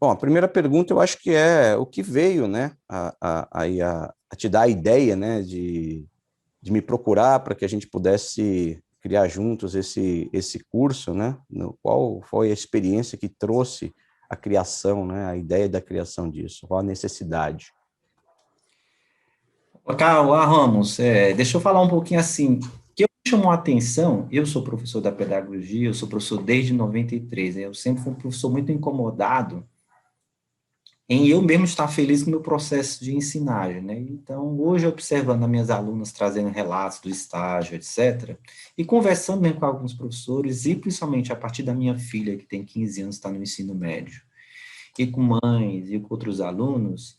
Bom, a primeira pergunta eu acho que é o que veio, né, a te dar a ideia, né, de me procurar para que a gente pudesse criar juntos esse curso, né, no qual foi a experiência que trouxe a criação, né, a ideia da criação disso, qual a necessidade. Carl, Ramos, deixa eu falar um pouquinho assim, que me chamou a atenção, eu sou professor da pedagogia, eu sou professor desde 93, né? Eu sempre fui um professor muito incomodado em eu mesmo estar feliz com o meu processo de ensinagem, né? Então, hoje, observando as minhas alunas trazendo relatos do estágio, etc., e conversando mesmo com alguns professores, e principalmente a partir da minha filha, que tem 15 anos, está no ensino médio, e com mães e com outros alunos,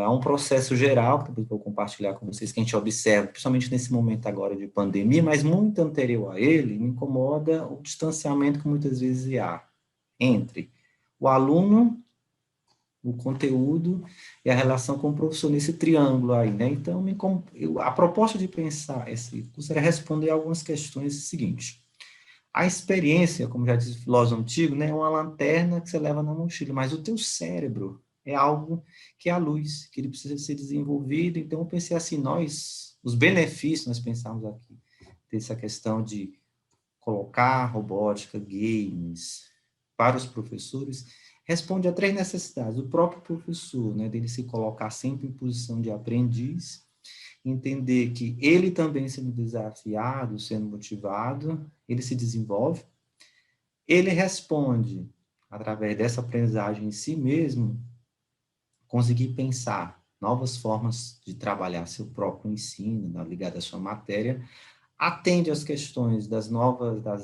há um processo geral, que eu vou compartilhar com vocês, que a gente observa, principalmente nesse momento agora de pandemia, mas muito anterior a ele, me incomoda o distanciamento que muitas vezes há entre o aluno, o conteúdo e a relação com o professor nesse triângulo aí, né? Então, a proposta de pensar esse curso era responder algumas questões seguintes. A experiência, como já diz o filósofo antigo, né, é uma lanterna que você leva na mochila, mas o teu cérebro é algo que é a luz, que ele precisa ser desenvolvido. Então, eu pensei assim, os benefícios, nós pensamos aqui, dessa questão de colocar robótica, games, para os professores, responde a três necessidades. O próprio professor, né, dele se colocar sempre em posição de aprendiz, entender que ele também sendo desafiado, sendo motivado, ele se desenvolve, ele responde através dessa aprendizagem em si mesmo, conseguir pensar novas formas de trabalhar seu próprio ensino, ligado à sua matéria, atende às questões das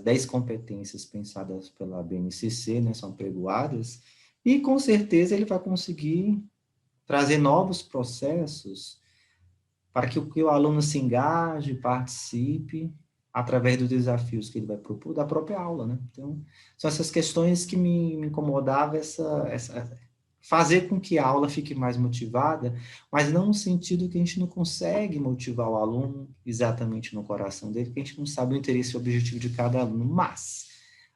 10 competências pensadas pela BNCC, né, são pregoadas, e com certeza ele vai conseguir trazer novos processos para que o aluno se engaje, participe, através dos desafios que ele vai propor da própria aula, né? Então, são essas questões que me incomodavam, fazer com que a aula fique mais motivada, mas não no sentido que a gente não consegue motivar o aluno exatamente no coração dele, porque a gente não sabe o interesse e o objetivo de cada aluno, mas,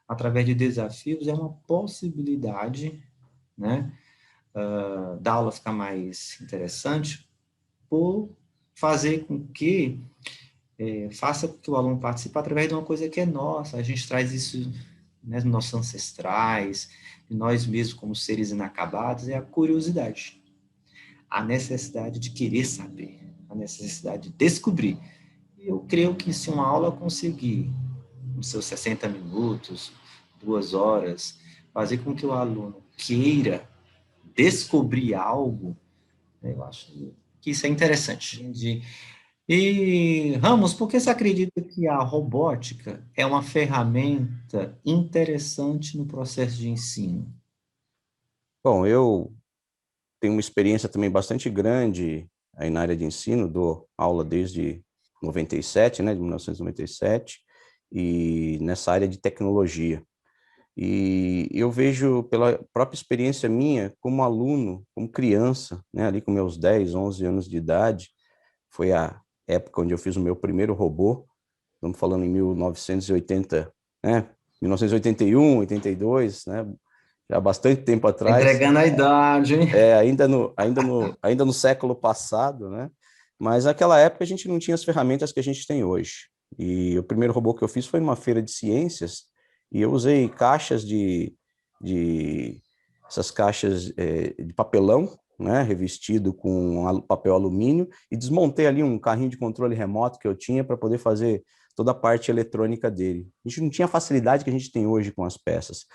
através de desafios, é uma possibilidade, né, da aula ficar mais interessante, por fazer com que faça com que o aluno participe através de uma coisa que é nossa. A gente traz isso, né, dos nossos ancestrais, de nós mesmos como seres inacabados, é a curiosidade, a necessidade de querer saber, a necessidade de descobrir. E eu creio que se uma aula conseguir, nos seus 60 minutos, 2 horas, fazer com que o aluno queira descobrir algo, né, eu acho que isso é interessante. E, Ramos, por que você acredita que a robótica é uma ferramenta interessante no processo de ensino? Bom, eu tenho uma experiência também bastante grande aí na área de ensino, dou aula desde 97, né, de 1997, e nessa área de tecnologia. E eu vejo pela própria experiência minha, como aluno, como criança, né, ali com meus 10, 11 anos de idade, foi a época onde eu fiz o meu primeiro robô, estamos falando em 1980, né, 1981, 82, né, já há bastante tempo Tá atrás, entregando a idade, hein? ainda no século passado, né, mas naquela época a gente não tinha as ferramentas que a gente tem hoje. E o primeiro robô que eu fiz foi numa feira de ciências, e eu usei caixas de essas caixas de papelão, né, revestido com papel alumínio, e desmontei ali um carrinho de controle remoto que eu tinha para poder fazer toda a parte eletrônica dele. A gente não tinha a facilidade que a gente tem hoje com as peças.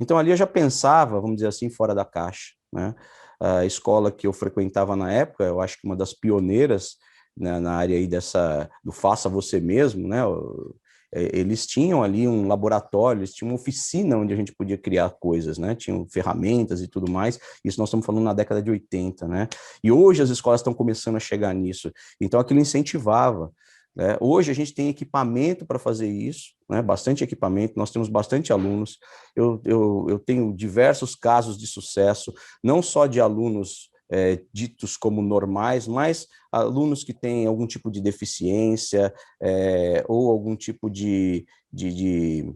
Então ali eu já pensava, vamos dizer assim, fora da caixa, né? A escola que eu frequentava na época, eu acho que uma das pioneiras, né, na área aí do faça você mesmo, né? Eles tinham ali um laboratório, eles tinham uma oficina onde a gente podia criar coisas, né? Tinham ferramentas e tudo mais. Isso nós estamos falando na década de 80, né? E hoje as escolas estão começando a chegar nisso. Então aquilo incentivava, né? Hoje a gente tem equipamento para fazer isso, né? Bastante equipamento, nós temos bastante alunos. Eu tenho diversos casos de sucesso, não só de alunos ditos como normais, mas alunos que têm algum tipo de deficiência ou algum tipo de, de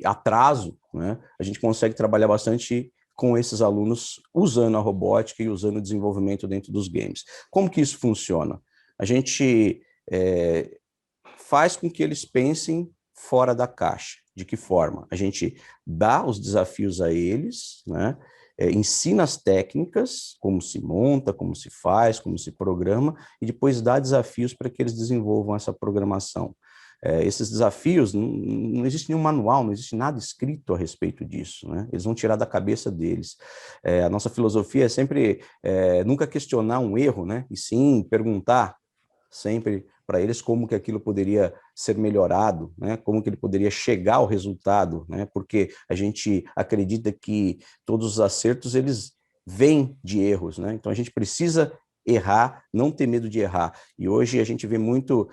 atraso, né, a gente consegue trabalhar bastante com esses alunos usando a robótica e usando o desenvolvimento dentro dos games. Como que isso funciona? A gente faz com que eles pensem fora da caixa. De que forma? A gente dá os desafios a eles, né? Ensina as técnicas, como se monta, como se faz, como se programa, e depois dá desafios para que eles desenvolvam essa programação. Esses desafios, não existe nenhum manual, não existe nada escrito a respeito disso, né? Eles vão tirar da cabeça deles. A nossa filosofia é sempre nunca questionar um erro, né? E sim perguntar sempre para eles como que aquilo poderia ser melhorado, né? Como que ele poderia chegar ao resultado, né? Porque a gente acredita que todos os acertos, eles vêm de erros, né? Então a gente precisa errar, não ter medo de errar. E hoje a gente vê muito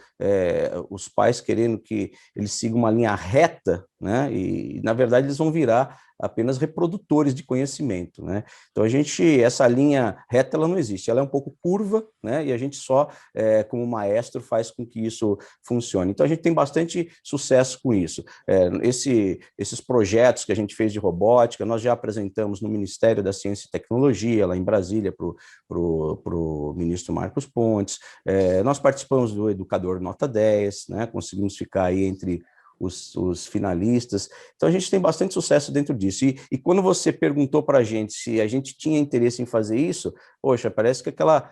os pais querendo que eles sigam uma linha reta, né? E na verdade eles vão virar apenas reprodutores de conhecimento, né? Então essa linha reta, ela não existe, ela é um pouco curva, né? E a gente só, como maestro, faz com que isso funcione. Então a gente tem bastante sucesso com isso. Esses projetos que a gente fez de robótica, nós já apresentamos no Ministério da Ciência e Tecnologia, lá em Brasília, para o ministro Marcos Pontes. Nós participamos do Educador Nota 10, né? Conseguimos ficar aí entre os finalistas. Então, a gente tem bastante sucesso dentro disso. E quando você perguntou para a gente se a gente tinha interesse em fazer isso, poxa, parece que aquela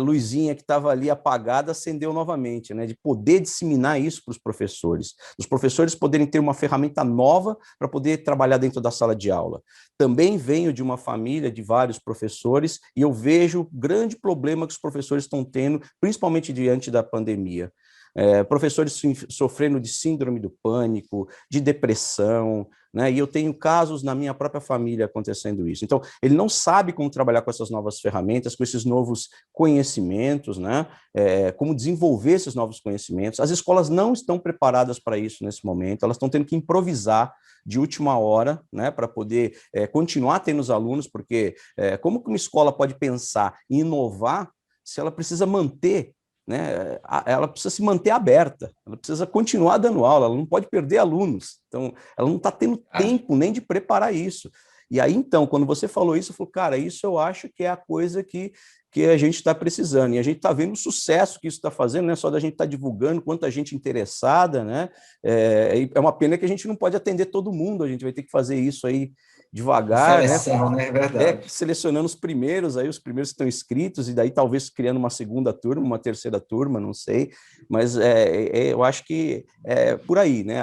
luzinha que estava ali apagada acendeu novamente, né, de poder disseminar isso para os professores poderem ter uma ferramenta nova para poder trabalhar dentro da sala de aula. Também venho de uma família de vários professores e eu vejo o grande problema que os professores estão tendo, principalmente diante da pandemia. Professores sofrendo de síndrome do pânico, de depressão, né? E eu tenho casos na minha própria família acontecendo isso. Então, ele não sabe como trabalhar com essas novas ferramentas, com esses novos conhecimentos, né? Como desenvolver esses novos conhecimentos. As escolas não estão preparadas para isso nesse momento, elas estão tendo que improvisar de última hora, né, para poder continuar tendo os alunos, porque como que uma escola pode pensar em inovar se ela precisa manter, né, ela precisa se manter aberta, ela precisa continuar dando aula, ela não pode perder alunos, então ela não está tendo tempo nem de preparar isso. E aí, então, quando você falou isso, eu falei, cara, isso eu acho que é a coisa que a gente está precisando, e a gente está vendo o sucesso que isso está fazendo, não é só da gente estar divulgando, quanta gente interessada, né? É uma pena que a gente não pode atender todo mundo, a gente vai ter que fazer isso aí devagar, Seleção, né? É verdade. Selecionando os primeiros que estão inscritos, e daí talvez criando uma segunda turma, uma terceira turma, não sei, mas eu acho que é por aí, né?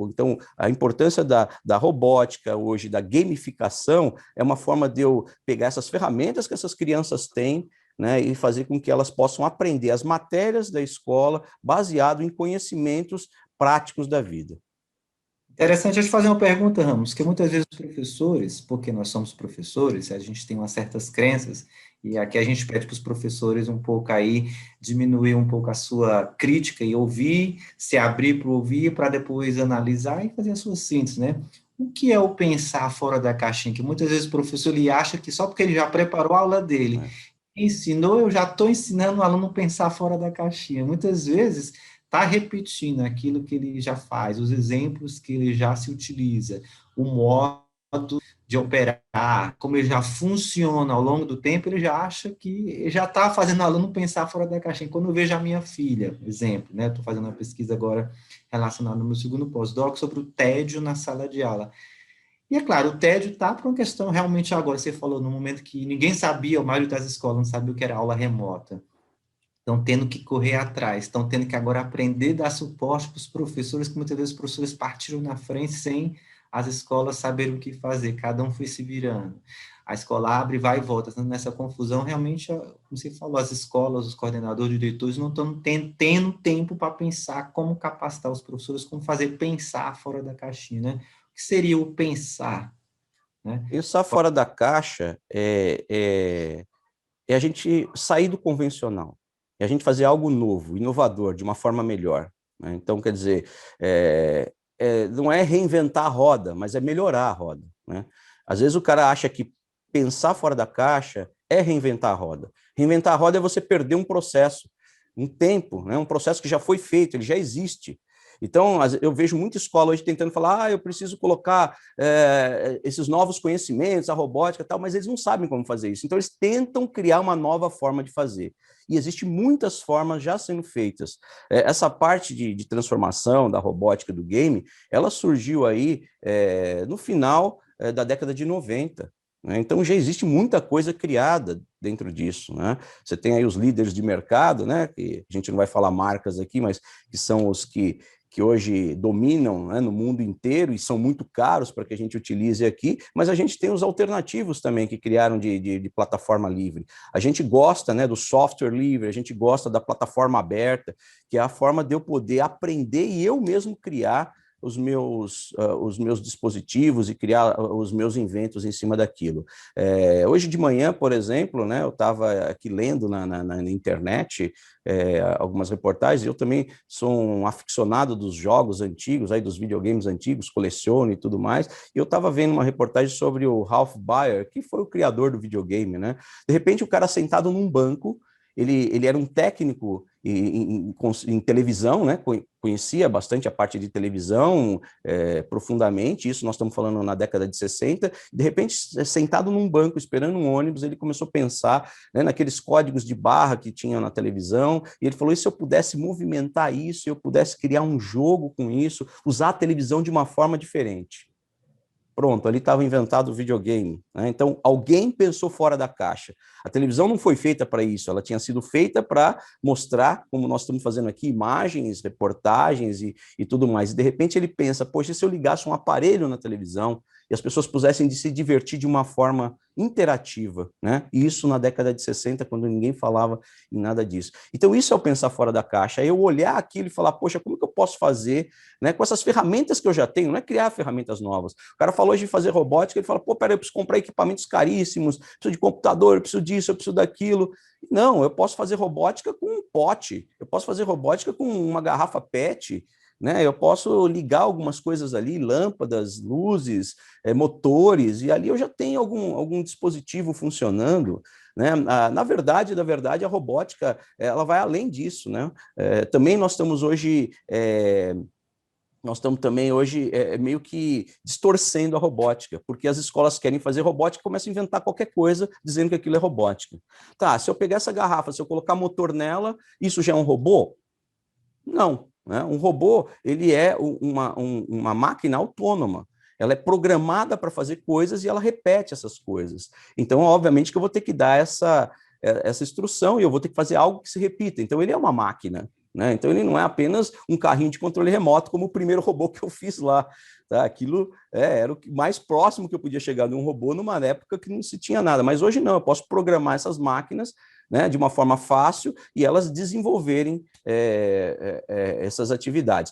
Então, a importância da robótica hoje, da gamificação, é uma forma de eu pegar essas ferramentas que essas crianças têm, né, e fazer com que elas possam aprender as matérias da escola baseado em conhecimentos práticos da vida. Interessante eu te fazer uma pergunta, Ramos, que muitas vezes os professores, porque nós somos professores, a gente tem umas certas crenças, e aqui a gente pede para os professores um pouco aí, diminuir um pouco a sua crítica e ouvir, se abrir para ouvir, para depois analisar e fazer a sua síntese, né? O que é o pensar fora da caixinha? Que muitas vezes o professor ele acha que só porque ele já preparou a aula dele, ensinou, eu já estou ensinando o aluno a pensar fora da caixinha. Muitas vezes está repetindo aquilo que ele já faz, os exemplos que ele já se utiliza, o modo de operar, como ele já funciona ao longo do tempo, ele já acha que já está fazendo o aluno pensar fora da caixinha. Quando eu vejo a minha filha, exemplo, né, estou fazendo uma pesquisa agora relacionada no meu segundo pós-doc sobre o tédio na sala de aula. E é claro, o tédio está por uma questão realmente agora, você falou, no momento que ninguém sabia, a maioria das escolas não sabia o que era aula remota. Estão tendo que correr atrás, estão tendo que agora aprender a dar suporte para os professores, que muitas vezes os professores partiram na frente sem as escolas saberem o que fazer, cada um foi se virando. A escola abre, vai e volta, nessa confusão, realmente, como você falou, as escolas, os coordenadores, os diretores não estão tendo tempo para pensar como capacitar os professores, como fazer pensar fora da caixinha, né? O que seria o pensar, né? Pensar fora da caixa é a gente sair do convencional, é a gente fazer algo novo, inovador, de uma forma melhor, né? Então, quer dizer, não é reinventar a roda, mas é melhorar a roda, né? Às vezes o cara acha que pensar fora da caixa é reinventar a roda. Reinventar a roda é você perder um processo, um tempo, né? Um processo que já foi feito, ele já existe. Então, eu vejo muita escola hoje tentando falar, eu preciso colocar esses novos conhecimentos, a robótica e tal, mas eles não sabem como fazer isso. Então, eles tentam criar uma nova forma de fazer. E existem muitas formas já sendo feitas. Essa parte de transformação da robótica do game, ela surgiu aí no final da década de 90. Né? Então já existe muita coisa criada dentro disso. Né? Você tem aí os líderes de mercado, né? Que a gente não vai falar marcas aqui, mas que são os que hoje dominam, né, no mundo inteiro e são muito caros para que a gente utilize aqui, mas a gente tem os alternativos também que criaram de plataforma livre. A gente gosta, né, do software livre, a gente gosta da plataforma aberta, que é a forma de eu poder aprender e eu mesmo criar os meus dispositivos e criar os meus inventos em cima daquilo. Hoje de manhã, por exemplo, né, eu estava aqui lendo na internet algumas reportagens, eu também sou um aficionado dos jogos antigos, aí dos videogames antigos, coleciono e tudo mais, e eu estava vendo uma reportagem sobre o Ralph Baer, que foi o criador do videogame, né? De repente o cara sentado num banco, ele era um técnico em televisão, né? Conhecia bastante a parte de televisão profundamente, isso nós estamos falando na década de 60, de repente, sentado num banco, esperando um ônibus, ele começou a pensar, né, naqueles códigos de barra que tinha na televisão, e ele falou, e se eu pudesse movimentar isso, eu pudesse criar um jogo com isso, usar a televisão de uma forma diferente. Pronto, ali estava inventado o videogame. Né? Então, alguém pensou fora da caixa. A televisão não foi feita para isso, ela tinha sido feita para mostrar, como nós estamos fazendo aqui, imagens, reportagens e tudo mais. E, de repente, ele pensa, poxa, se eu ligasse um aparelho na televisão e as pessoas pudessem se divertir de uma forma interativa, né? E isso na década de 60, quando ninguém falava em nada disso. Então, isso é o pensar fora da caixa, é eu olhar aquilo e falar, poxa, como que eu posso fazer, né, com essas ferramentas que eu já tenho, não é criar ferramentas novas. O cara falou hoje de fazer robótica, ele fala, pô, peraí, eu preciso comprar equipamentos caríssimos, preciso de computador, eu preciso disso, eu preciso daquilo. Não, eu posso fazer robótica com um pote, eu posso fazer robótica com uma garrafa PET, né? Eu posso ligar algumas coisas ali, lâmpadas, luzes, motores, e ali eu já tenho algum dispositivo funcionando. Né? Na verdade, a robótica ela vai além disso. Né? Também nós estamos também hoje meio que distorcendo a robótica, porque as escolas querem fazer robótica e começam a inventar qualquer coisa dizendo que aquilo é robótica. Tá, se eu pegar essa garrafa, se eu colocar motor nela, isso já é um robô? Não. Né? Um robô, ele é uma máquina autônoma. Ela é programada para fazer coisas e ela repete essas coisas. Então, obviamente, que eu vou ter que dar essa instrução e eu vou ter que fazer algo que se repita. Então, ele é uma máquina. Né? Então, ele não é apenas um carrinho de controle remoto, como o primeiro robô que eu fiz lá. Tá? Aquilo era o mais próximo que eu podia chegar de um robô numa época que não se tinha nada. Mas hoje não, eu posso programar essas máquinas, né, de uma forma fácil e elas desenvolverem essas atividades.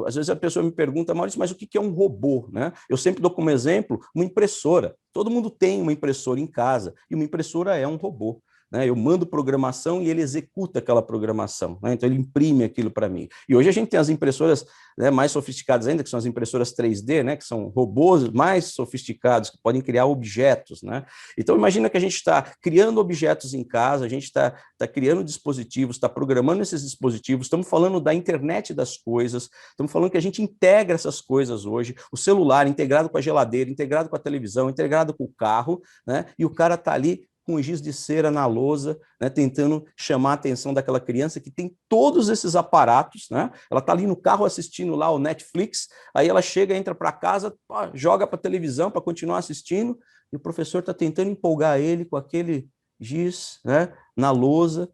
Às vezes a pessoa me pergunta, Maurício, mas o que é um robô? Né? Eu sempre dou como exemplo uma impressora. Todo mundo tem uma impressora em casa e uma impressora é um robô. Né? Eu mando programação e ele executa aquela programação. Né? Então, ele imprime aquilo para mim. E hoje a gente tem as impressoras, né, mais sofisticadas ainda, que são as impressoras 3D, né, que são robôs mais sofisticados, que podem criar objetos. Né? Então, imagina que a gente está criando objetos em casa, a gente está criando dispositivos, está programando esses dispositivos, estamos falando da internet das coisas, estamos falando que a gente integra essas coisas hoje, o celular integrado com a geladeira, integrado com a televisão, integrado com o carro, né? E o cara está ali com giz de cera na lousa, né, tentando chamar a atenção daquela criança que tem todos esses aparatos, né? Ela está ali no carro assistindo lá o Netflix, aí ela chega, entra para casa, joga para a televisão para continuar assistindo, e o professor está tentando empolgar ele com aquele giz, né, na lousa.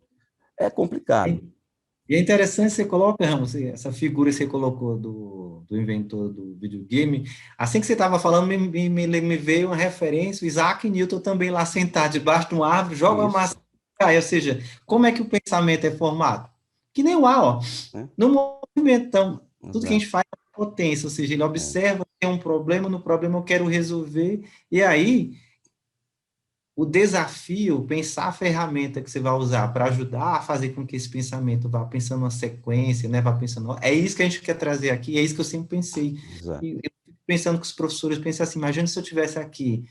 É complicado. E é interessante você coloca, Ramos, essa figura que você colocou do inventor do videogame. Assim que você estava falando, me veio uma referência, o Isaac Newton também lá sentado debaixo de uma árvore, joga uma maçã, ou seja, como é que o pensamento é formado? Que nem o ar, ó. No movimento, então, tudo que a gente faz é potência, ou seja, ele observa, tem um problema, no problema eu quero resolver, e aí o desafio, pensar a ferramenta que você vai usar para ajudar a fazer com que esse pensamento vá pensando uma sequência, né, vá pensando, é isso que a gente quer trazer aqui, é isso que eu sempre pensei. E eu fico pensando que os professores pensam assim, imagina se eu tivesse aqui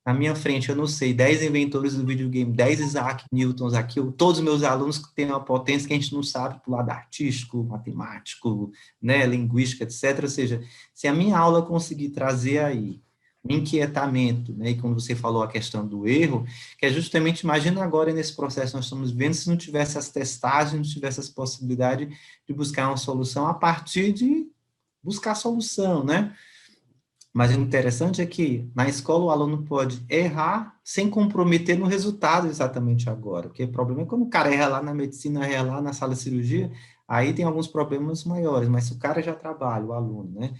na minha frente, eu não sei, 10 inventores do videogame, 10 Isaac Newtons aqui, todos os meus alunos que têm uma potência que a gente não sabe do lado artístico, matemático, né, linguística, etc. Ou seja, se a minha aula conseguir trazer aí um inquietamento, né, e quando você falou a questão do erro, que é justamente, imagina agora nesse processo que nós estamos vendo, se não tivesse as testagens, não tivesse essa possibilidade de buscar uma solução a partir de buscar solução, né? Mas o interessante é que na escola o aluno pode errar sem comprometer no resultado exatamente agora. Porque o problema é quando o cara erra lá na medicina, erra lá na sala de cirurgia, aí tem alguns problemas maiores. Mas se o cara já trabalha, o aluno, né?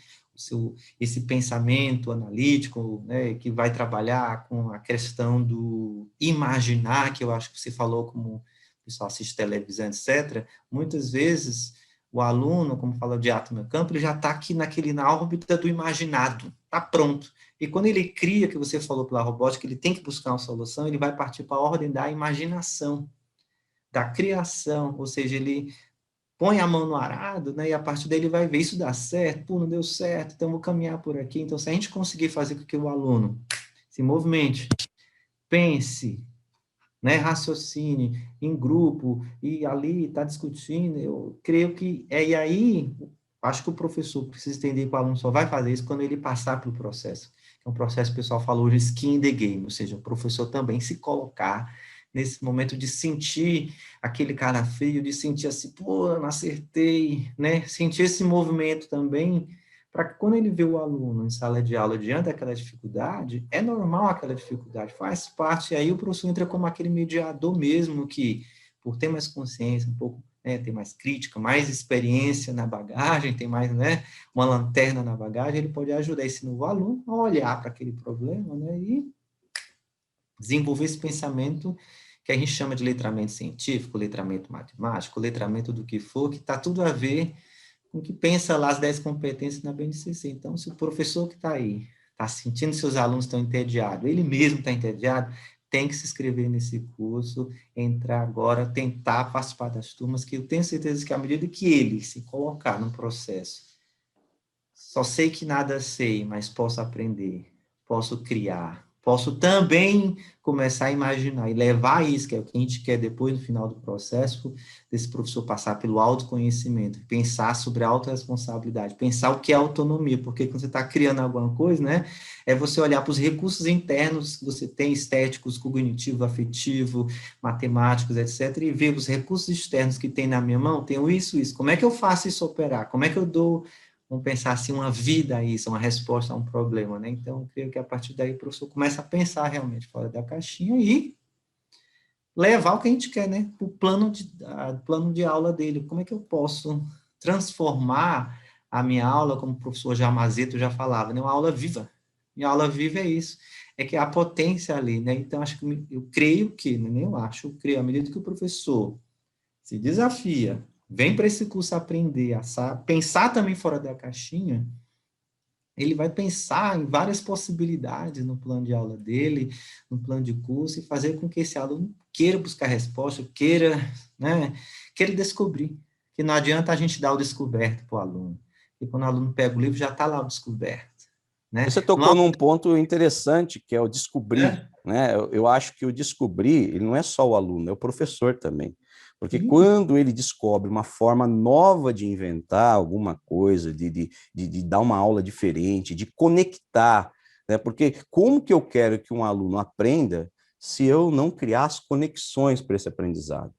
Esse pensamento analítico, né, que vai trabalhar com a questão do imaginar, que eu acho que você falou como o pessoal assiste televisão, etc., muitas vezes o aluno, como fala de átomo no campo, ele já está aqui na órbita do imaginado, está pronto. E quando ele cria, que você falou pela robótica, ele tem que buscar uma solução, ele vai partir para a ordem da imaginação, da criação, ou seja, ele põe a mão no arado, né, e a partir daí ele vai ver, isso dá certo, pô, não deu certo, então vou caminhar por aqui. Então, se a gente conseguir fazer com que o aluno se movimente, pense, né, raciocine em grupo e ali está discutindo, eu creio que e aí acho que o professor precisa entender que o aluno só vai fazer isso quando ele passar pelo processo. É um processo, o pessoal falou hoje, skin in the game, ou seja, o professor também se colocar nesse momento de sentir aquele cara feio, de sentir assim, pô, eu não acertei, né? Sentir esse movimento também, para que quando ele vê o aluno em sala de aula diante daquela dificuldade, é normal aquela dificuldade, faz parte, e aí o professor entra como aquele mediador mesmo, que por ter mais consciência, um pouco, né, ter mais crítica, mais experiência na bagagem, tem mais, né, uma lanterna na bagagem, ele pode ajudar esse novo aluno a olhar para aquele problema, né, e desenvolver esse pensamento que a gente chama de letramento científico, letramento matemático, letramento do que for, que está tudo a ver com o que pensa lá as 10 competências na BNCC. Então, se o professor que está aí está sentindo que seus alunos estão entediados, ele mesmo está entediado, tem que se inscrever nesse curso, entrar agora, tentar participar das turmas, que eu tenho certeza que à medida que ele se colocar no processo, só sei que nada sei, mas posso aprender, posso criar, posso também começar a imaginar e levar isso, que é o que a gente quer depois, no final do processo, desse professor passar pelo autoconhecimento, pensar sobre a autorresponsabilidade, pensar o que é autonomia, porque quando você está criando alguma coisa, né, é você olhar para os recursos internos que você tem, estéticos, cognitivo, afetivo, matemáticos, etc., e ver os recursos externos que tem na minha mão, tenho isso, como é que eu faço isso operar? Como é que eu dou, vamos pensar assim, uma vida a isso, uma resposta a um problema, né? Então, eu creio que a partir daí o professor começa a pensar realmente fora da caixinha e levar o que a gente quer, né? O plano de aula dele. Como é que eu posso transformar a minha aula, como o professor Jamazeto já falava, né? Uma aula viva. Minha aula viva é isso. É que a potência ali, né? Então, acho que eu creio que, nem eu acho, eu creio, à medida que o professor se desafia, vem para esse curso aprender a pensar também fora da caixinha, ele vai pensar em várias possibilidades no plano de aula dele, no plano de curso, e fazer com que esse aluno queira buscar resposta, queira, né, queira descobrir. Que não adianta a gente dar o descoberto para o aluno. E quando o aluno pega o livro, já está lá o descoberto. Né? Você tocou Não, num ponto interessante, que é o descobrir, né? né? Eu acho que o descobrir, ele não é só o aluno, é o professor também. Porque Sim, quando ele descobre uma forma nova de inventar alguma coisa, de dar uma aula diferente, de conectar, né? Porque como que eu quero que um aluno aprenda se eu não criar as conexões para esse aprendizado?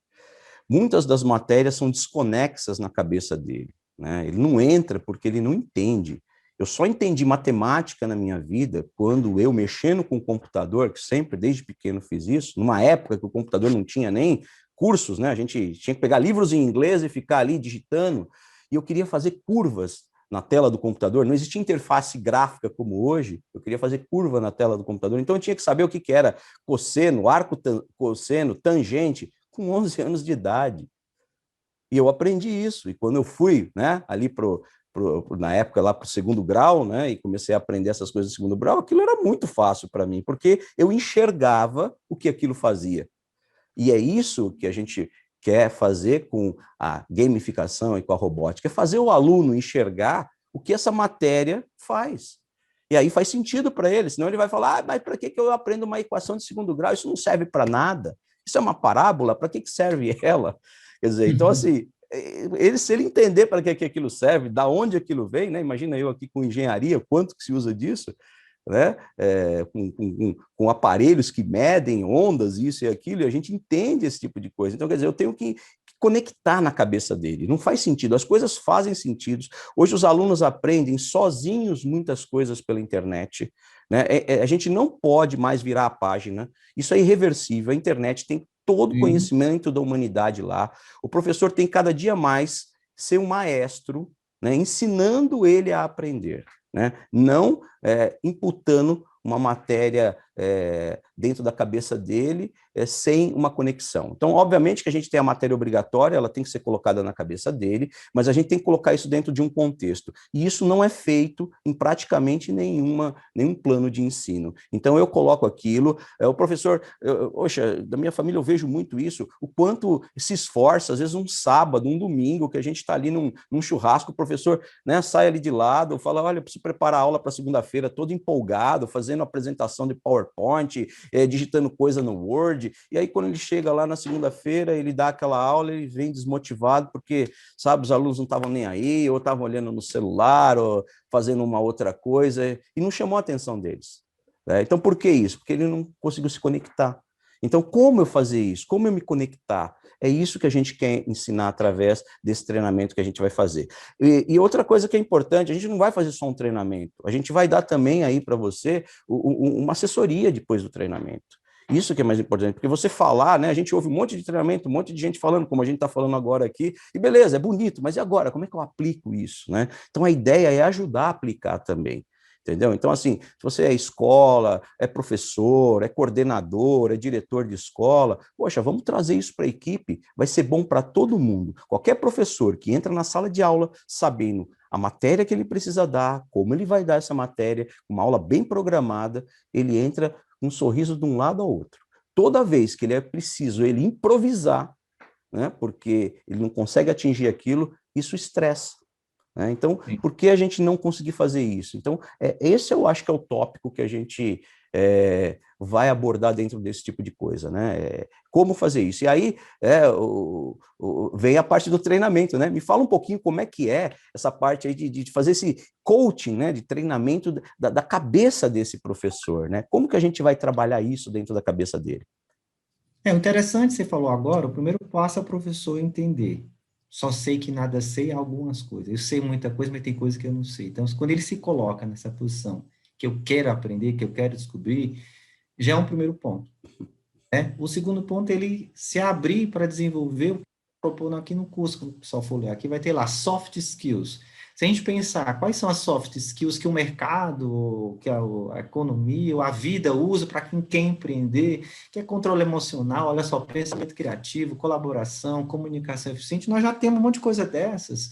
Muitas das matérias são desconexas na cabeça dele, né? Ele não entra porque ele não entende. Eu só entendi matemática na minha vida quando eu, mexendo com o computador, que sempre desde pequeno fiz isso, numa época que o computador não tinha nem cursos, né? A gente tinha que pegar livros em inglês e ficar ali digitando, e eu queria fazer curvas na tela do computador, não existia interface gráfica como hoje, eu queria fazer curva na tela do computador, então eu tinha que saber o que era cosseno, arco cosseno, tangente, com 11 anos de idade. E eu aprendi isso. E quando eu fui, né, ali na época lá para o segundo grau, né, e comecei a aprender essas coisas do segundo grau, aquilo era muito fácil para mim, porque eu enxergava o que aquilo fazia. E é isso que a gente quer fazer com a gamificação e com a robótica, é fazer o aluno enxergar o que essa matéria faz. E aí faz sentido para ele, senão ele vai falar, mas para que eu aprendo uma equação de segundo grau? Isso não serve para nada. Isso é uma parábola, para que serve ela? Quer dizer, então assim, se ele entender para que aquilo serve, da onde aquilo vem, né? Imagina eu aqui com engenharia, quanto que se usa disso, né? Com aparelhos que medem ondas, isso e aquilo, e a gente entende esse tipo de coisa. Então, quer dizer, eu tenho que conectar na cabeça dele. Não faz sentido, as coisas fazem sentido. Hoje os alunos aprendem sozinhos muitas coisas pela internet, né? A gente não pode mais virar a página, isso é irreversível. A internet tem todo o conhecimento da humanidade lá. O professor tem cada dia mais ser um maestro, né? Ensinando ele a aprender, né? Não imputando uma matéria dentro da cabeça dele sem uma conexão. Então, obviamente que a gente tem a matéria obrigatória, ela tem que ser colocada na cabeça dele, mas a gente tem que colocar isso dentro de um contexto. E isso não é feito em praticamente nenhum plano de ensino. Então, eu coloco aquilo, o professor, poxa, da minha família eu vejo muito isso, o quanto se esforça, às vezes um sábado, um domingo, que a gente está ali num churrasco, o professor, né, sai ali de lado, fala, olha, eu preciso preparar a aula para segunda-feira, todo empolgado, fazendo apresentação de PowerPoint, digitando coisa no Word, e aí quando ele chega lá na segunda-feira, ele dá aquela aula, ele vem desmotivado, porque, sabe, os alunos não estavam nem aí, ou estavam olhando no celular, ou fazendo uma outra coisa, e não chamou a atenção deles. Então, por que isso? Porque ele não conseguiu se conectar. Então, como eu fazer isso? Como eu me conectar? É isso que a gente quer ensinar através desse treinamento que a gente vai fazer. E outra coisa que é importante, a gente não vai fazer só um treinamento, a gente vai dar também aí para você uma assessoria depois do treinamento. Isso que é mais importante, porque você falar, né? A gente ouve um monte de treinamento, um monte de gente falando, como a gente está falando agora aqui, e beleza, é bonito, mas e agora? Como é que eu aplico isso, né? Então a ideia é ajudar a aplicar também. Entendeu? Então, assim, se você é escola, é professor, é coordenador, é diretor de escola, poxa, vamos trazer isso para a equipe, vai ser bom para todo mundo. Qualquer professor que entra na sala de aula sabendo a matéria que ele precisa dar, como ele vai dar essa matéria, uma aula bem programada, ele entra com um sorriso de um lado ao outro. Toda vez que ele é preciso ele improvisar, né, porque ele não consegue atingir aquilo, isso estressa. Então, por que a gente não conseguir fazer isso? Então, esse eu acho que é o tópico que a gente vai abordar dentro desse tipo de coisa, né? Como fazer isso? E aí vem a parte do treinamento, né? Me fala um pouquinho como é que é essa parte aí de fazer esse coaching, né? De treinamento da cabeça desse professor, né? Como que a gente vai trabalhar isso dentro da cabeça dele? Interessante, você falou agora, o primeiro passo é o professor entender. Só sei que nada sei algumas coisas. Eu sei muita coisa, mas tem coisa que eu não sei. Então, quando ele se coloca nessa posição, que eu quero aprender, que eu quero descobrir, já é um primeiro ponto. Né? O segundo ponto é ele se abrir para desenvolver o que eu propondo aqui no curso, quando o pessoal for ler. Aqui vai ter lá, soft skills. Se a gente pensar quais são as soft skills que o mercado, que a economia, ou a vida usa para quem quer empreender, que é controle emocional, olha só, pensamento criativo, colaboração, comunicação eficiente, nós já temos um monte de coisa dessas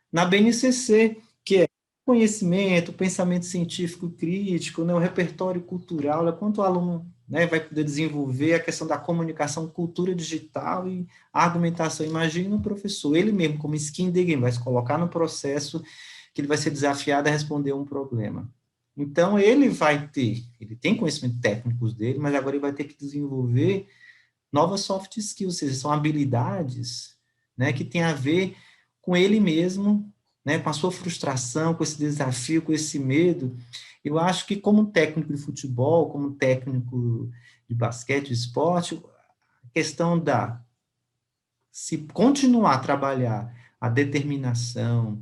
na BNCC, que é conhecimento, pensamento científico crítico, né, o repertório cultural, olha quanto o aluno, né, vai poder desenvolver a questão da comunicação, cultura digital e argumentação. Imagina o professor, ele mesmo, como skin the game, vai se colocar no processo que ele vai ser desafiado a responder um problema. Então, ele tem conhecimento técnicos dele, mas agora ele vai ter que desenvolver novas soft skills, ou seja, são habilidades, né, que tem a ver com ele mesmo, né, com a sua frustração, com esse desafio, com esse medo. Eu acho que como técnico de futebol, como técnico de basquete, de esporte, a questão se continuar a trabalhar a determinação,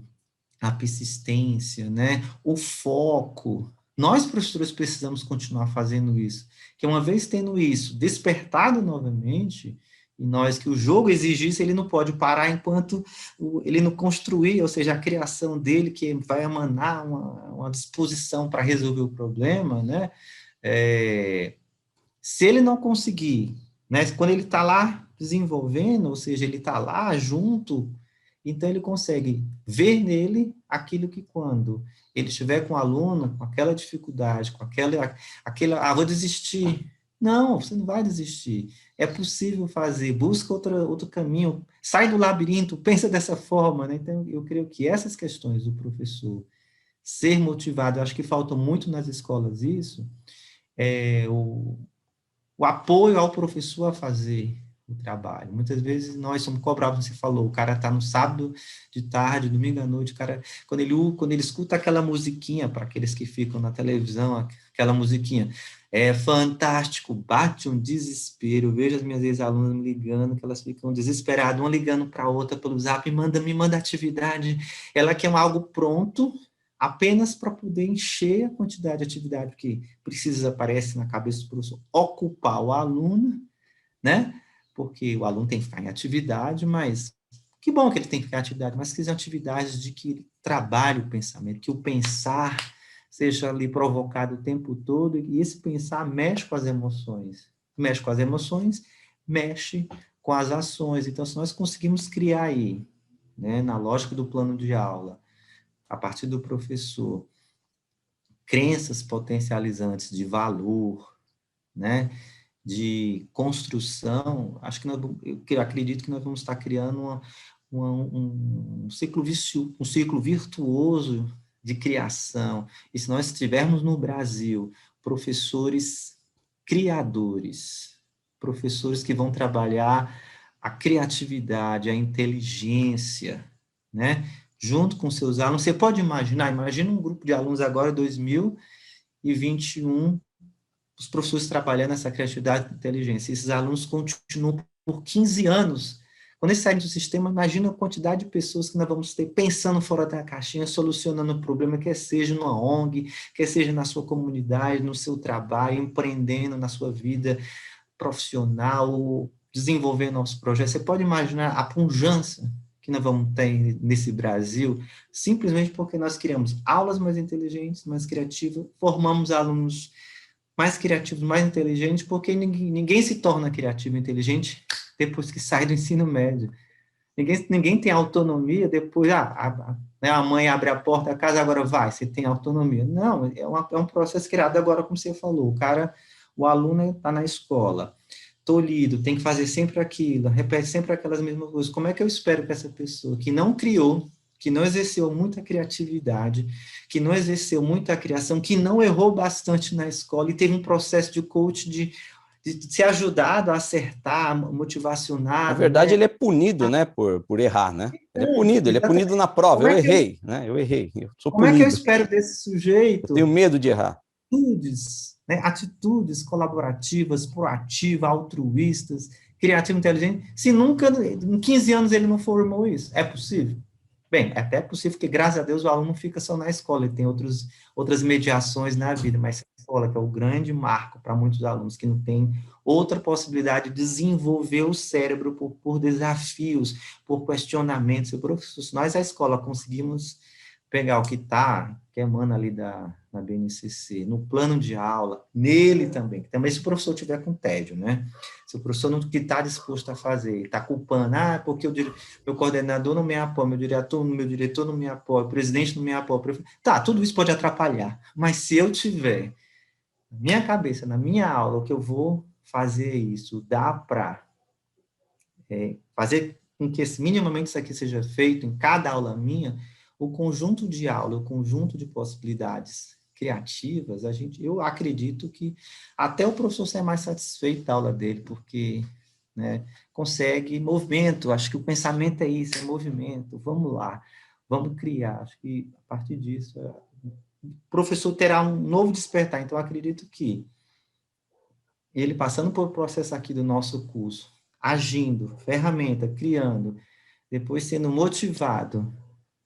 a persistência, né, o foco, nós, professores, precisamos continuar fazendo isso, que uma vez tendo isso despertado novamente, e nós, que o jogo exigisse, ele não pode parar enquanto ele não construir, ou seja, a criação dele, que vai emanar uma disposição para resolver o problema, né, se ele não conseguir, né, quando ele está lá desenvolvendo, ou seja, ele está lá junto, então ele consegue ver nele aquilo que quando ele estiver com o aluno, com aquela dificuldade, com aquela, vou desistir. Não, você não vai desistir. É possível fazer, busca outro caminho, sai do labirinto, pensa dessa forma, né? Então, eu creio que essas questões do professor ser motivado. Eu acho que falta muito nas escolas isso, o apoio ao professor a fazer o trabalho. Muitas vezes nós somos cobrados, você falou, o cara está no sábado de tarde, domingo à noite, o cara, quando ele escuta aquela musiquinha, para aqueles que ficam na televisão, aquela musiquinha, é fantástico, bate um desespero. Eu vejo as minhas ex-alunas me ligando, que elas ficam desesperadas, uma ligando para a outra pelo zap, me manda atividade, ela quer algo pronto, apenas para poder encher a quantidade de atividade que precisa, aparece na cabeça do professor, ocupar o aluno, né? Porque o aluno tem que ficar em atividade, mas que bom que ele tem que ficar em atividade, mas que sejam atividades de que ele trabalhe o pensamento, que o pensar seja ali provocado o tempo todo, e esse pensar mexe com as emoções. Mexe com as emoções, mexe com as ações. Então, se nós conseguimos criar aí, né, na lógica do plano de aula, a partir do professor, crenças potencializantes de valor, né, de construção, acho que eu acredito que nós vamos estar criando um ciclo um ciclo virtuoso de criação. E se nós tivermos no Brasil professores criadores, professores que vão trabalhar a criatividade, a inteligência, né, junto com seus alunos, você pode imaginar, imagina um grupo de alunos agora, 2021, os professores trabalhando essa criatividade e inteligência. Esses alunos continuam por 15 anos. Quando eles saem do sistema, imagina a quantidade de pessoas que nós vamos ter pensando fora da caixinha, solucionando o problema, quer seja numa ONG, quer seja na sua comunidade, no seu trabalho, empreendendo na sua vida profissional, desenvolvendo novos projetos. Você pode imaginar a pujança que nós vamos ter nesse Brasil, simplesmente porque nós criamos aulas mais inteligentes, mais criativas, formamos alunos mais criativos, mais inteligentes, porque ninguém se torna criativo e inteligente depois que sai do ensino médio. Ninguém tem autonomia depois, né, a mãe abre a porta da casa, agora vai, você tem autonomia. Não, é um processo criado agora, como você falou, o aluno está na escola, tolhido, tem que fazer sempre aquilo, repete sempre aquelas mesmas coisas. Como é que eu espero que essa pessoa que não criou, que não exerceu muita criatividade, que não exerceu muita criação, que não errou bastante na escola e teve um processo de coach de ser ajudado a acertar, motivacionado, Na verdade, né? ele é punido, né, por errar, né? Ele é punido na prova. Eu errei, né? Eu sou Como é que eu punido. espero desse Eu tenho sujeito medo de errar. atitudes, né, atitudes colaborativas, proativas, altruístas, criativas, inteligentes, se nunca, em 15 anos, ele não formou isso? É possível? Bem, é até possível que, graças a Deus, o aluno não fica só na escola, ele tem outras mediações na vida, mas a escola, que é o grande marco para muitos alunos, que não tem outra possibilidade de desenvolver o cérebro por desafios, por questionamentos. Se nós, a escola, conseguimos pegar o que emana ali na BNCC, no plano de aula, nele também, que também se o professor tiver com tédio, né? Se o professor não está disposto a fazer, está culpando, porque meu coordenador não me apoia, meu diretor não me apoia, o presidente não me apoia, tá, tudo isso pode atrapalhar, mas se eu tiver na minha cabeça, na minha aula, que eu vou fazer isso, dá para fazer com que minimamente isso aqui seja feito em cada aula minha, o conjunto de aula, o conjunto de possibilidades criativas, eu acredito que até o professor sai mais satisfeito da aula dele, porque, né, consegue movimento. Acho que o pensamento é isso, é movimento. Vamos lá, vamos criar. Acho que a partir disso o professor terá um novo despertar. Então, acredito que ele passando por processo aqui do nosso curso, agindo, ferramenta, criando, depois sendo motivado,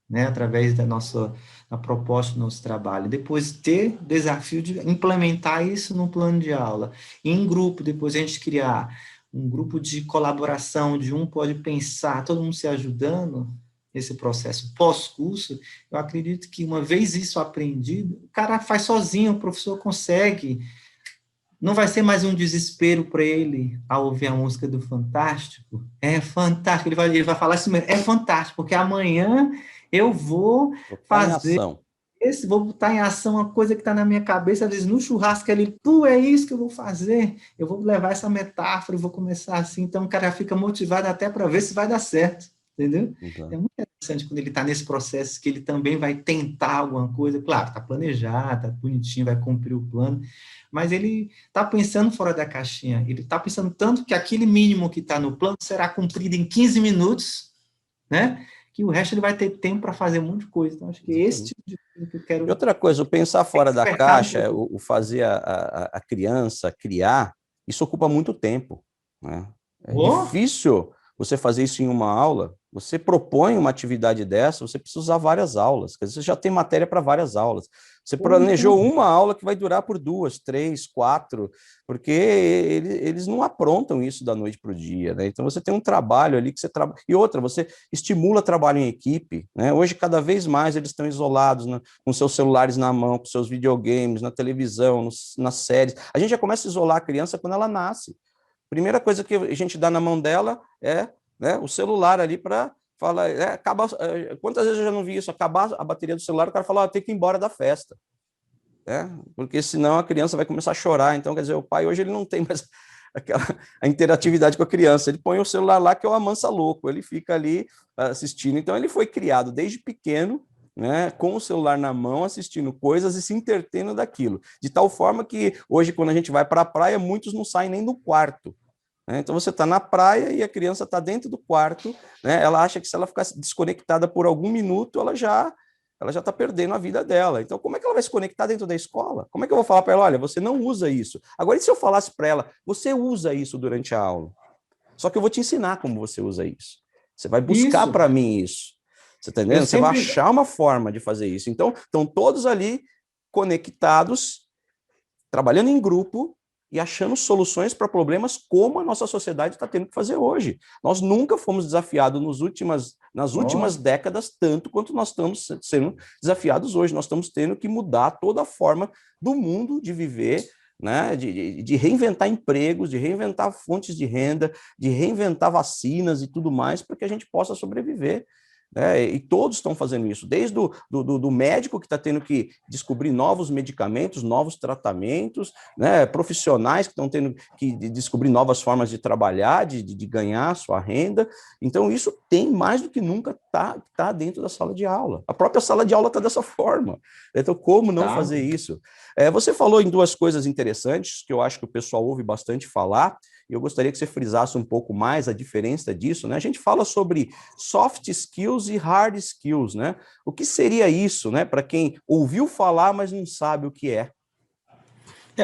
né, através da proposta do nosso trabalho, depois ter o desafio de implementar isso no plano de aula, e em grupo, depois a gente criar um grupo de colaboração, de um pode pensar, todo mundo se ajudando, nesse processo pós-curso, eu acredito que uma vez isso aprendido, o cara faz sozinho, o professor consegue. Não vai ser mais um desespero para ele ao ouvir a música do Fantástico. É fantástico. Ele vai falar isso mesmo. É fantástico, porque amanhã eu vou Botar em fazer ação. vou botar em ação uma coisa que está na minha cabeça. Às vezes, no churrasco, ele, é isso que eu vou fazer. Eu vou levar essa metáfora e vou começar assim. Então, o cara fica motivado até para ver se vai dar certo. entendeu? É Então, muito interessante quando ele está nesse processo que ele também vai tentar alguma coisa, claro, está planejado, está bonitinho, vai cumprir o plano, mas ele está pensando fora da caixinha, ele está pensando tanto que aquele mínimo que está no plano será cumprido em 15 minutos, né? Que o resto ele vai ter tempo para fazer um monte de coisa. Então, acho que é esse exatamente. tipo de coisa que eu E quero outra coisa, o pensar fora da despertar no caixa, produto. o fazer a criança criar, isso ocupa muito tempo, né? É Oh, difícil você fazer isso em uma aula. Você propõe uma atividade dessa, você precisa usar várias aulas. Quer dizer, você já tem matéria para várias aulas. Você então, planejou uma aula que vai durar por 2, 3, 4, porque eles não aprontam isso da noite para o dia, né? Então você tem um trabalho ali que você trabalha. E outra, você estimula trabalho em equipe, né? Hoje, cada vez mais, eles estão isolados, né, com seus celulares na mão, com seus videogames, na televisão, nas séries. A gente já começa a isolar a criança quando ela nasce. Primeira coisa que a gente dá na mão dela é, né, o celular ali para falar. Quantas vezes eu já não vi isso? Acabar a bateria do celular, o cara fala, tem que ir embora da festa. Né? Porque senão a criança vai começar a chorar. Então, quer dizer, o pai hoje ele não tem mais a interatividade com a criança. Ele põe o celular lá que é o amansa louco, ele fica ali assistindo. Então, ele foi criado desde pequeno, né, com o celular na mão, assistindo coisas e se entretendo daquilo. De tal forma que hoje, quando a gente vai para a praia, muitos não saem nem do quarto. Né? Então, você está na praia e a criança está dentro do quarto, né? Ela acha que se ela ficar desconectada por algum minuto, ela já está perdendo a vida dela. Então, como é que ela vai se conectar dentro da escola? Como é que eu vou falar para ela, olha, você não usa isso? Agora, e se eu falasse para ela, você usa isso durante a aula? Só que eu vou te ensinar como você usa isso. Você vai buscar isso. para mim isso. Você está Eu entendendo? Você vai sempre, achar uma forma de fazer isso. Então, estão todos ali conectados, trabalhando em grupo e achando soluções para problemas como a nossa sociedade está tendo que fazer hoje. Nós nunca fomos desafiados nas últimas ó, décadas tanto quanto nós estamos sendo desafiados hoje. Nós estamos tendo que mudar toda a forma do mundo de viver, né, de reinventar empregos, de reinventar fontes de renda, de reinventar vacinas e tudo mais, para que a gente possa sobreviver. Né? E todos estão fazendo isso, desde do médico que está tendo que descobrir novos medicamentos, novos tratamentos, né? Profissionais que estão tendo que descobrir novas formas de trabalhar, de ganhar sua renda. Então, isso tem mais do que nunca tá dentro da sala de aula. A própria sala de aula está dessa forma. Então, como não tá. fazer isso? Você falou em duas coisas interessantes que eu acho que o pessoal ouve bastante falar, e eu gostaria que você frisasse um pouco mais a diferença disso. Né? A gente fala sobre soft skills e hard skills, né? O que seria isso, né? Para quem ouviu falar, mas não sabe o que é.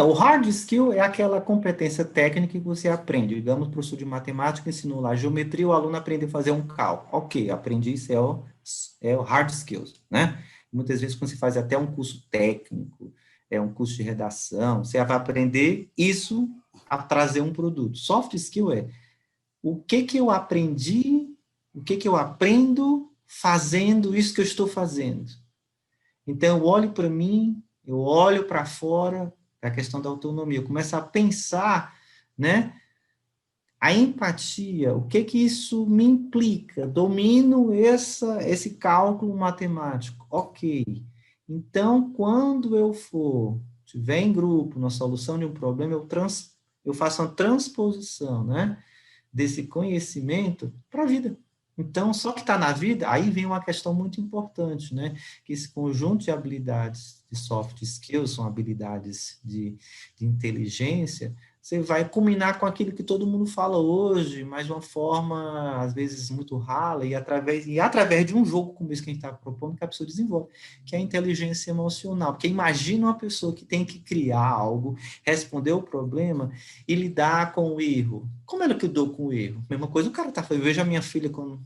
O hard skill é aquela competência técnica que você aprende. Digamos, o professor de matemática ensinou lá geometria, o aluno aprende a fazer um cálculo. Ok, aprendi isso, é o hard skills, né? Muitas vezes, quando você faz até um curso técnico, um curso de redação, você vai aprender isso a trazer um produto. Soft skill é o que que eu aprendi, o que que eu aprendo fazendo isso que eu estou fazendo. Então, eu olho para mim, eu olho para fora, a questão da autonomia, eu começo a pensar, né? A empatia, o que que isso me implica? Domino esse cálculo matemático. Ok. Então, quando eu tiver em grupo, na solução de um problema, eu faço uma transposição, né? Desse conhecimento para a vida. Então, só que está na vida, aí vem uma questão muito importante, né? Que esse conjunto de habilidades de soft skills, são habilidades de inteligência, você vai combinar com aquilo que todo mundo fala hoje, mas de uma forma, às vezes, muito rala, e através de um jogo como esse que a gente está propondo, que a pessoa desenvolve, que é a inteligência emocional. Porque imagina uma pessoa que tem que criar algo, responder o problema, e lidar com o erro. Como ela que lidou com o erro? Mesma coisa o cara tá fazendo. Eu vejo a minha filha quando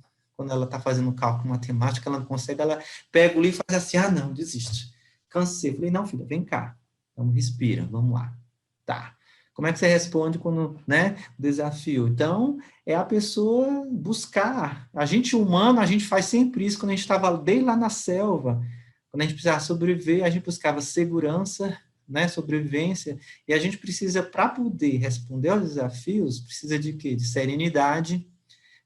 ela tá fazendo cálculo matemático, ela não consegue, ela pega o livro e faz assim, não, desiste. Cansei. Falei, não, filha, vem cá. Vamos, respira, vamos lá. Tá. Como é que você responde quando, né, o desafio? Então, é a pessoa buscar. A gente humano, a gente faz sempre isso quando a gente estava desde lá na selva, quando a gente precisava sobreviver, a gente buscava segurança, né, sobrevivência, e a gente precisa, para poder responder aos desafios, precisa de quê? De serenidade,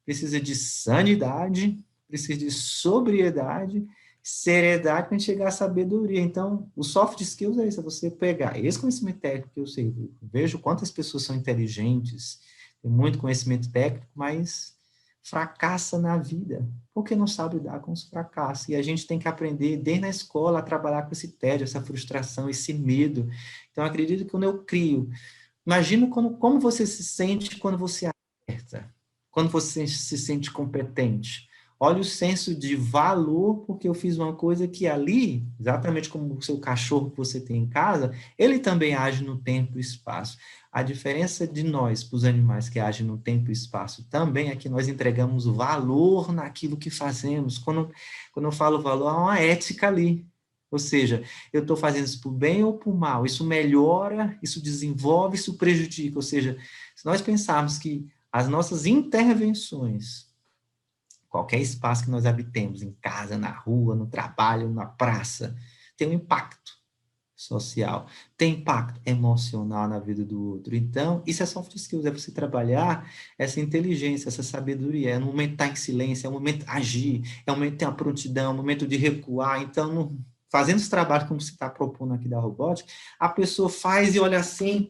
precisa de sanidade, precisa de sobriedade, seriedade para a gente chegar à sabedoria. Então, o soft skills é isso, é você pegar esse conhecimento técnico que eu sei, eu vejo quantas pessoas são inteligentes, têm muito conhecimento técnico, mas fracassa na vida, porque não sabe lidar com os fracassos. E a gente tem que aprender, desde a escola, a trabalhar com esse tédio, essa frustração, esse medo. Então, eu acredito que quando eu crio, imagina como você se sente quando você acerta, quando você se sente competente. Olha o senso de valor, porque eu fiz uma coisa que ali, exatamente como o seu cachorro que você tem em casa, ele também age no tempo e espaço. A diferença de nós para os animais que agem no tempo e espaço também é que nós entregamos valor naquilo que fazemos. Quando eu falo valor, há uma ética ali. Ou seja, eu estou fazendo isso por bem ou por mal? Isso melhora, isso desenvolve, isso prejudica. Ou seja, se nós pensarmos que as nossas intervenções, qualquer espaço que nós habitemos, em casa, na rua, no trabalho, na praça, tem um impacto social, tem impacto emocional na vida do outro. Então, isso é soft skills, é você trabalhar essa inteligência, essa sabedoria, é no momento de estar em silêncio, é o momento de agir, é o momento de ter uma prontidão, é o momento de recuar. Então, fazendo esse trabalho como você está propondo aqui da robótica, a pessoa faz e olha assim,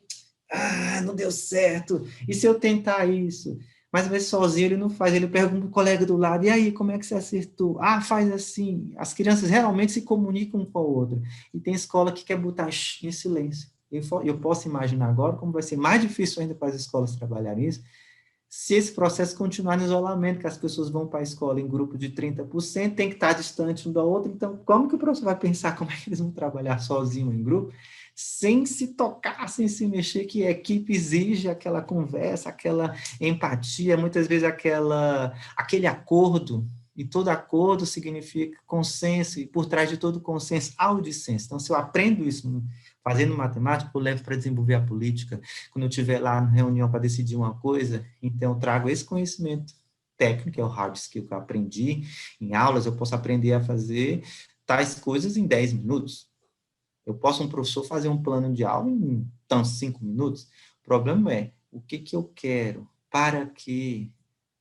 não deu certo, e se eu tentar isso? Mas às vezes sozinho ele não faz, ele pergunta para o colega do lado, e aí, como é que você acertou? Faz assim. As crianças realmente se comunicam um com a outra. E tem escola que quer botar em silêncio. Eu posso imaginar agora como vai ser mais difícil ainda para as escolas trabalharem isso, se esse processo continuar no isolamento, que as pessoas vão para a escola em grupo de 30%, tem que estar distante um da outra. Então, como que o professor vai pensar como é que eles vão trabalhar sozinho em grupo, sem se tocar, sem se mexer, que a equipe exige aquela conversa, aquela empatia, muitas vezes aquele acordo, e todo acordo significa consenso, e por trás de todo consenso há o dissenso. Então, se eu aprendo isso fazendo matemática, eu levo para desenvolver a política. Quando eu estiver lá na reunião para decidir uma coisa, então eu trago esse conhecimento técnico, é o hard skill que eu aprendi em aulas, eu posso aprender a fazer tais coisas em 10 minutos. Eu posso, um professor, fazer um plano de aula em tantos 5 minutos. O problema é, o que eu quero? Para quê?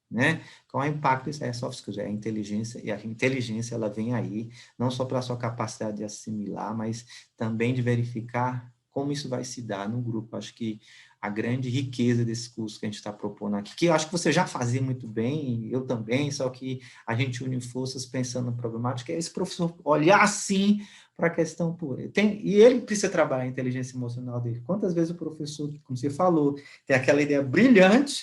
Né? Qual é o impacto disso? É soft skills, é a inteligência, e a inteligência ela vem aí, não só pela sua capacidade de assimilar, mas também de verificar como isso vai se dar no grupo. Acho que a grande riqueza desse curso que a gente está propondo aqui, que eu acho que você já fazia muito bem, eu também, só que a gente une forças pensando na problemática, é esse professor olhar assim para a questão pura. E ele precisa trabalhar a inteligência emocional dele. Quantas vezes o professor, como você falou, tem aquela ideia brilhante,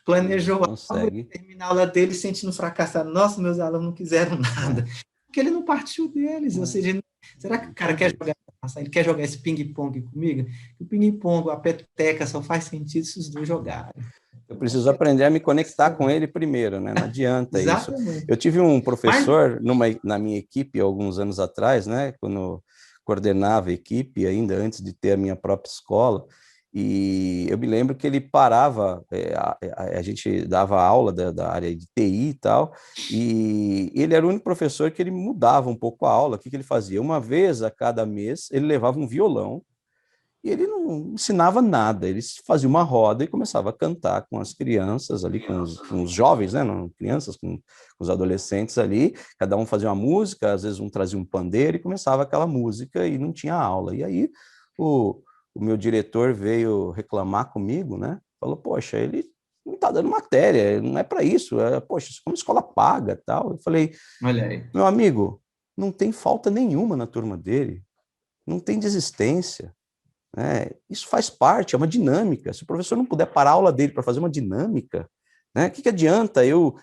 planejou algo, terminar a aula dele sentindo fracassado. Nossa, meus alunos não quiseram nada. Porque ele não partiu deles. Ou seja, será que o cara quer jogar? Ele quer jogar esse ping-pong comigo? O ping-pong, a peteca, só faz sentido se os dois jogarem. Eu preciso aprender a me conectar com ele primeiro, né? Não adianta isso. Eu tive um professor na minha equipe alguns anos atrás, né? Quando eu coordenava a equipe, ainda antes de ter a minha própria escola, e eu me lembro que ele parava, a gente dava aula da área de TI e tal, e ele era o único professor que ele mudava um pouco a aula. O que ele fazia? Uma vez a cada mês, ele levava um violão, e ele não ensinava nada, ele fazia uma roda e começava a cantar com as crianças ali, com os jovens, né? Não, crianças, com os adolescentes ali, cada um fazia uma música, às vezes um trazia um pandeiro e começava aquela música e não tinha aula. E aí o meu diretor veio reclamar comigo, né? Falou, poxa, ele não está dando matéria, não é para isso, poxa, isso é uma escola paga, tal. Eu falei, olha aí, meu amigo, não tem falta nenhuma na turma dele, não tem desistência. Isso faz parte, é uma dinâmica. Se o professor não puder parar a aula dele para fazer uma dinâmica, né, o que adianta eu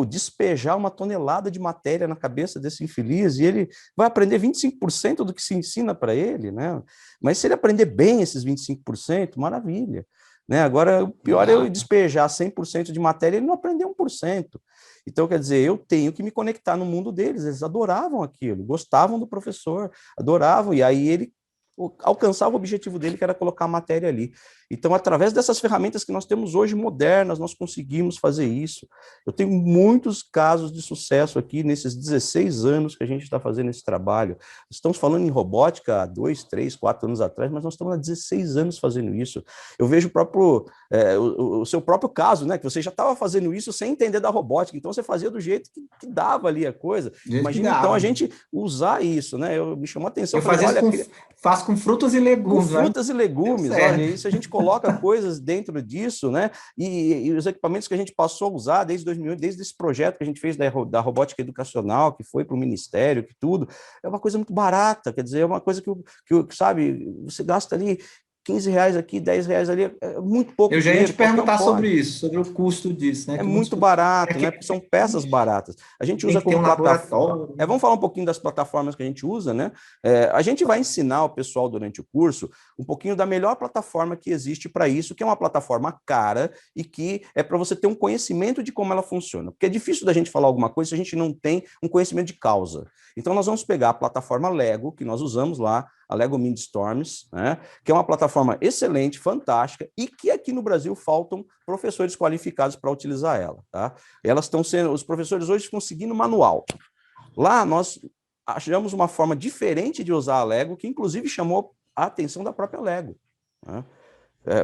despejar uma tonelada de matéria na cabeça desse infeliz e ele vai aprender 25% do que se ensina para ele, né? Mas se ele aprender bem esses 25%, maravilha. Né? Agora, o pior é eu despejar 100% de matéria e ele não aprender 1%. Então, quer dizer, eu tenho que me conectar no mundo deles. Eles adoravam aquilo, gostavam do professor, adoravam, e aí ele alcançar o objetivo dele, que era colocar a matéria ali. Então, através dessas ferramentas que nós temos hoje modernas, nós conseguimos fazer isso. Eu tenho muitos casos de sucesso aqui nesses 16 anos que a gente está fazendo esse trabalho. Estamos falando em robótica há 2, 3, 4 anos atrás, mas nós estamos há 16 anos fazendo isso. Eu vejo o seu próprio caso, né? Que você já estava fazendo isso sem entender da robótica, então você fazia do jeito que dava ali a coisa. Imagina, então, a gente usar isso, né? Me chamou a atenção. Faço com frutas e legumes. Com frutas e legumes, olha, e se a gente coloca coisas dentro disso, né? E os equipamentos que a gente passou a usar desde 2008, desde esse projeto que a gente fez da robótica educacional, que foi para o Ministério, que tudo, é uma coisa muito barata, quer dizer, é uma coisa sabe, você gasta ali R$ 15 aqui, R$ 10 ali, é muito pouco Eu já ia dinheiro, te perguntar sobre pode. isso, sobre o custo disso, né? É Que muitos muito barato, né? é Porque são peças baratas. A gente tem usa que ter como um plataforma. laboratório. Vamos falar um pouquinho das plataformas que a gente usa, né? A gente vai ensinar o pessoal durante o curso um pouquinho da melhor plataforma que existe para isso, que é uma plataforma cara e que é para você ter um conhecimento de como ela funciona. Porque é difícil da gente falar alguma coisa se a gente não tem um conhecimento de causa. Então, nós vamos pegar a plataforma Lego, que nós usamos lá, a Lego Mindstorms, né? Que é uma plataforma excelente, fantástica, e que aqui no Brasil faltam professores qualificados para utilizar ela, tá? Elas estão sendo, os professores hoje estão seguindo manual. Lá nós achamos uma forma diferente de usar a Lego, que inclusive chamou a atenção da própria Lego, né?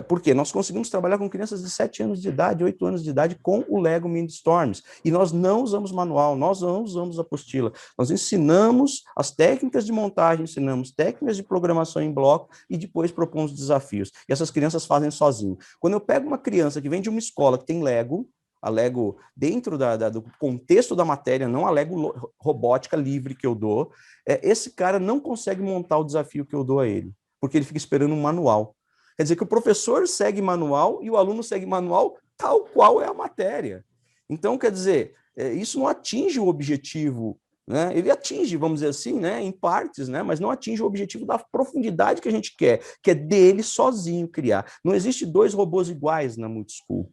Porque nós conseguimos trabalhar com crianças de 7 anos de idade, 8 anos de idade, com o Lego Mindstorms. E nós não usamos manual, nós não usamos apostila. Nós ensinamos as técnicas de montagem, ensinamos técnicas de programação em bloco e depois propomos desafios. E essas crianças fazem sozinho. Quando eu pego uma criança que vem de uma escola que tem Lego, a Lego dentro do contexto da matéria, não a Lego robótica livre que eu dou, esse cara não consegue montar o desafio que eu dou a ele, porque ele fica esperando um manual. Quer dizer que o professor segue manual e o aluno segue manual tal qual é a matéria. Então, quer dizer, isso não atinge o objetivo, né? Ele atinge, vamos dizer assim, né, em partes, né, mas não atinge o objetivo da profundidade que a gente quer, que é dele sozinho criar. Não existe dois robôs iguais na Multischool.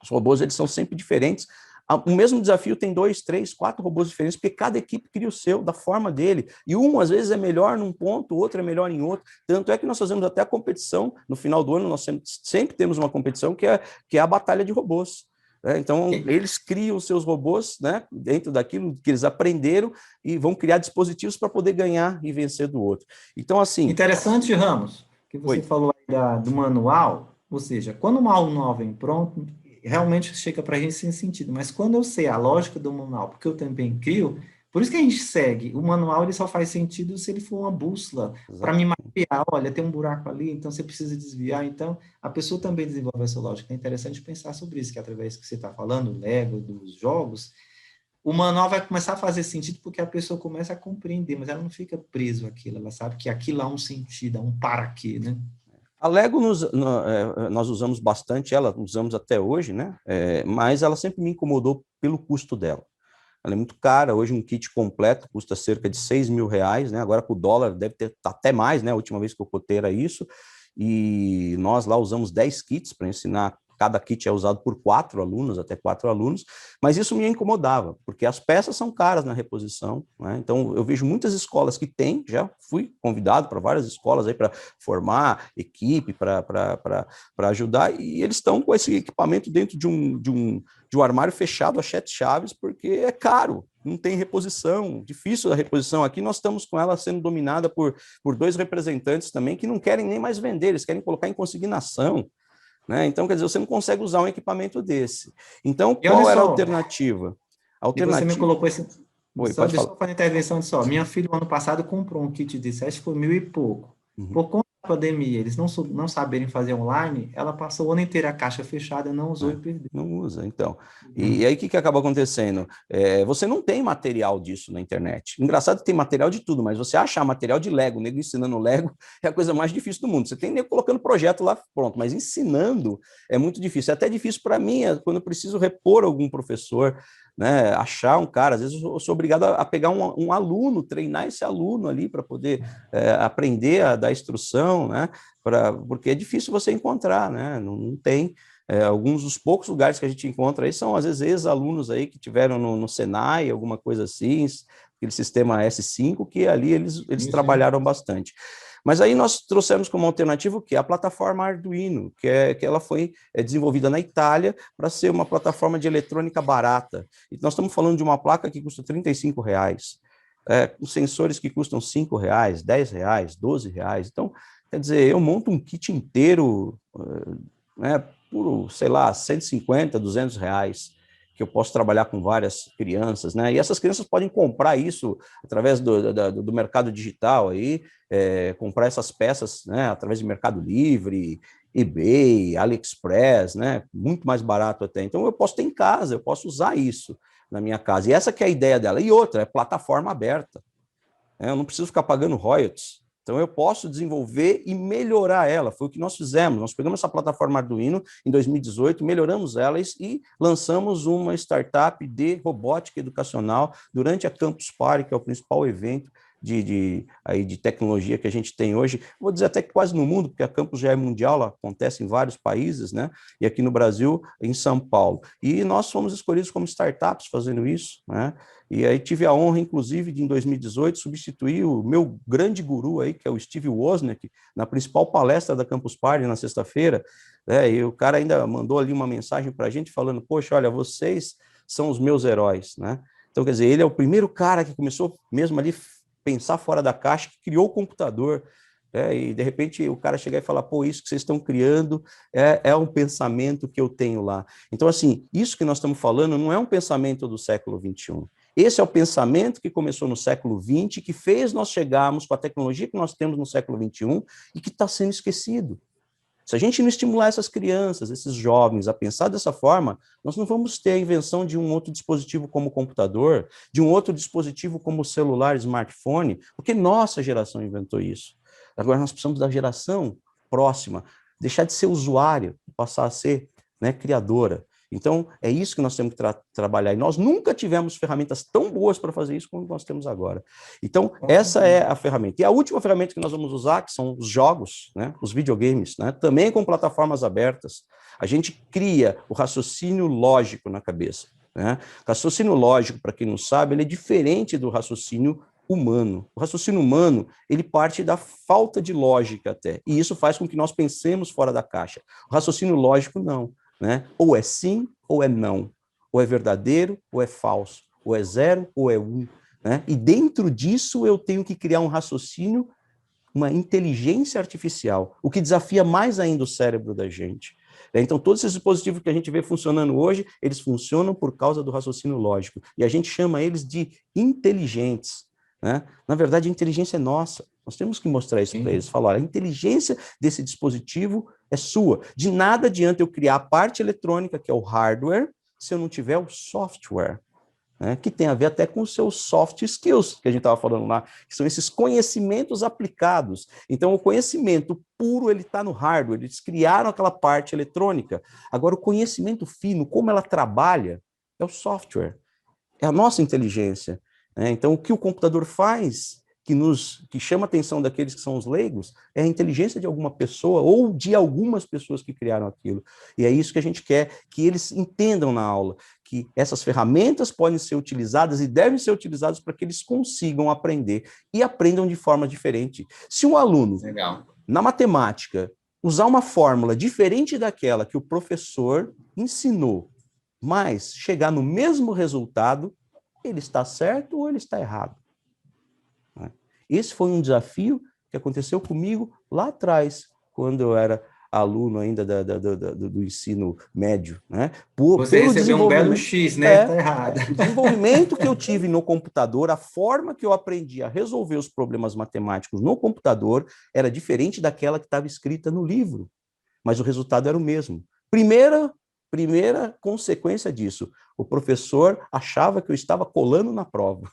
Os robôs, eles são sempre diferentes. O mesmo desafio tem 2, 3, 4 robôs diferentes, porque cada equipe cria o seu, da forma dele. E um, às vezes, é melhor num ponto, o outro é melhor em outro. Tanto é que nós fazemos até a competição, no final do ano, nós sempre temos uma competição que é a batalha de robôs. Então, eles criam os seus robôs, né, dentro daquilo que eles aprenderam e vão criar dispositivos para poder ganhar e vencer do outro. Então, assim... Interessante, Ramos, que você falou aí do manual, ou seja, quando o manual vem pronto, realmente chega para a gente sem sentido, mas quando eu sei a lógica do manual, porque eu também crio, por isso que a gente segue, o manual ele só faz sentido se ele for uma bússola para me mapear, olha, tem um buraco ali, então você precisa desviar, então a pessoa também desenvolve essa lógica. É interessante pensar sobre isso, que através do que você está falando, o Lego, dos jogos, o manual vai começar a fazer sentido porque a pessoa começa a compreender, mas ela não fica preso àquilo, ela sabe que aquilo há um sentido, há um para quê, né? A Lego nós usamos bastante, ela usamos até hoje, né? Mas ela sempre me incomodou pelo custo dela. Ela é muito cara, hoje um kit completo custa cerca de R$ 6.000, né? Agora com o dólar deve ter até mais, né? A última vez que eu cotei era isso. E nós lá usamos 10 kits para ensinar. Cada kit é usado por 4 alunos, até 4 alunos, mas isso me incomodava, porque as peças são caras na reposição, né? Então, eu vejo muitas escolas que têm, já fui convidado para várias escolas aí para formar equipe, para ajudar, e eles estão com esse equipamento dentro de um armário fechado a 7 chaves, porque é caro, não tem reposição, difícil a reposição. Aqui nós estamos com ela sendo dominada por 2 representantes também que não querem nem mais vender, eles querem colocar em consignação. Né? Então, quer dizer, você não consegue usar um equipamento desse. Então, qual era a alternativa? E você me colocou esse... Oi, só deixa eu fazer intervenção só. Minha filha, ano passado, comprou um kit de 7, foi 1.000 e pouco. Por conta da pandemia, eles não saberem fazer online, ela passou o ano inteiro a caixa fechada, não usou e perdeu. Não usa, então. E aí, o que acaba acontecendo? Você não tem material disso na internet. Engraçado que tem material de tudo, mas você achar material de Lego, nego ensinando Lego, é a coisa mais difícil do mundo. Você tem nego colocando projeto lá, pronto, mas ensinando é muito difícil. É até difícil para mim, quando eu preciso repor algum professor, né, achar um cara, às vezes eu sou obrigado a pegar um aluno, treinar esse aluno ali para poder aprender a dar instrução, né, porque é difícil você encontrar, né, não tem. Alguns dos poucos lugares que a gente encontra aí são, às vezes, ex-alunos aí que tiveram no Senai, alguma coisa assim, aquele sistema S5, que ali eles trabalharam bastante. Mas aí nós trouxemos como alternativa o quê? A plataforma Arduino, que ela foi desenvolvida na Itália para ser uma plataforma de eletrônica barata. E nós estamos falando de uma placa que custa R$ 35, com sensores que custam R$ 5, R$ 10, R$ 12. Então, quer dizer, eu monto um kit inteiro, né, por, sei lá, R$ 150, R$ 200, que eu posso trabalhar com várias crianças, né? E essas crianças podem comprar isso através do mercado digital aí, comprar essas peças, né, através de Mercado Livre, eBay, AliExpress, né? Muito mais barato até. Então eu posso ter em casa, eu posso usar isso na minha casa. E essa que é a ideia dela. E outra, é plataforma aberta. Eu não preciso ficar pagando royalties. Então, eu posso desenvolver e melhorar ela. Foi o que nós fizemos. Nós pegamos essa plataforma Arduino em 2018, melhoramos ela e lançamos uma startup de robótica educacional durante a Campus Party, que é o principal evento de tecnologia que a gente tem hoje. Vou dizer até que quase no mundo, porque a Campus já é mundial, ela acontece em vários países, né? E aqui no Brasil, em São Paulo. E nós fomos escolhidos como startups fazendo isso, né? E aí tive a honra, inclusive, de, em 2018, substituir o meu grande guru aí, que é o Steve Wozniak, na principal palestra da Campus Party, na sexta-feira, né? E o cara ainda mandou ali uma mensagem para a gente falando, poxa, olha, vocês são os meus heróis, né? Então, quer dizer, ele é o primeiro cara que começou mesmo ali pensar fora da caixa, que criou o computador, e de repente o cara chegar e falar, pô, isso que vocês estão criando é um pensamento que eu tenho lá. Então, assim, isso que nós estamos falando não é um pensamento do século XXI. Esse é o pensamento que começou no século XX, que fez nós chegarmos com a tecnologia que nós temos no século XXI e que está sendo esquecido. Se a gente não estimular essas crianças, esses jovens a pensar dessa forma, nós não vamos ter a invenção de um outro dispositivo como o computador, de um outro dispositivo como o celular, smartphone, porque nossa geração inventou isso. Agora nós precisamos da geração próxima, deixar de ser usuário, passar a ser, né, criadora. Então, é isso que nós temos que trabalhar. E nós nunca tivemos ferramentas tão boas para fazer isso como nós temos agora. Então, essa é a ferramenta. E a última ferramenta que nós vamos usar, que são os jogos, né, os videogames, né, também com plataformas abertas. A gente cria o raciocínio lógico na cabeça. Né? O raciocínio lógico, para quem não sabe, ele é diferente do raciocínio humano. O raciocínio humano, ele parte da falta de lógica até. E isso faz com que nós pensemos fora da caixa. O raciocínio lógico, não. Né? Ou é sim, ou é não. Ou é verdadeiro, ou é falso. Ou é zero, ou é um. Né? E dentro disso eu tenho que criar um raciocínio, uma inteligência artificial, o que desafia mais ainda o cérebro da gente. Então, todos esses dispositivos que a gente vê funcionando hoje, eles funcionam por causa do raciocínio lógico. E a gente chama eles de inteligentes. Né? Na verdade, a inteligência é nossa. Nós temos que mostrar isso para eles. Falar, a inteligência desse dispositivo é sua. De nada adianta eu criar a parte eletrônica, que é o hardware, se eu não tiver o software, né? Que tem a ver até com os seus soft skills, que a gente estava falando lá, que são esses conhecimentos aplicados. Então, o conhecimento puro, ele está no hardware, eles criaram aquela parte eletrônica. Agora, o conhecimento fino, como ela trabalha, é o software, é a nossa inteligência. Então, o que o computador faz, que chama a atenção daqueles que são os leigos, é a inteligência de alguma pessoa ou de algumas pessoas que criaram aquilo. E é isso que a gente quer que eles entendam na aula, que essas ferramentas podem ser utilizadas e devem ser utilizadas para que eles consigam aprender e aprendam de forma diferente. Se um aluno, na matemática, usar uma fórmula diferente daquela que o professor ensinou, mas chegar no mesmo resultado, ele está certo ou ele está errado? Esse foi um desafio que aconteceu comigo lá atrás, quando eu era aluno ainda do ensino médio. Né? Você recebeu um belo X, né? Está errado. O desenvolvimento que eu tive no computador, a forma que eu aprendi a resolver os problemas matemáticos no computador era diferente daquela que estava escrita no livro, mas o resultado era o mesmo. Primeira consequência disso, o professor achava que eu estava colando na prova,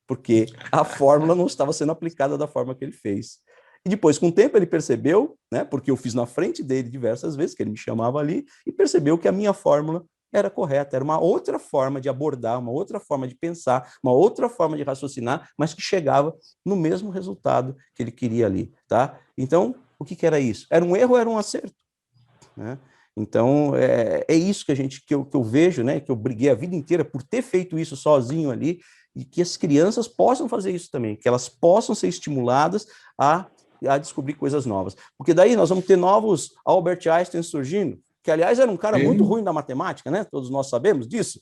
porque a fórmula não estava sendo aplicada da forma que ele fez. E depois, com o tempo, ele percebeu, né, porque eu fiz na frente dele diversas vezes, que ele me chamava ali, e percebeu que a minha fórmula era correta, era uma outra forma de abordar, uma outra forma de pensar, uma outra forma de raciocinar, mas que chegava no mesmo resultado que ele queria ali. Tá? Então, o que era isso? Era um erro ou era um acerto? Né? Então, é isso que eu vejo, né, que eu briguei a vida inteira por ter feito isso sozinho ali, e que as crianças possam fazer isso também, que elas possam ser estimuladas a descobrir coisas novas. Porque daí nós vamos ter novos Albert Einstein surgindo, que, aliás, era um cara muito ruim da matemática, né? Todos nós sabemos disso.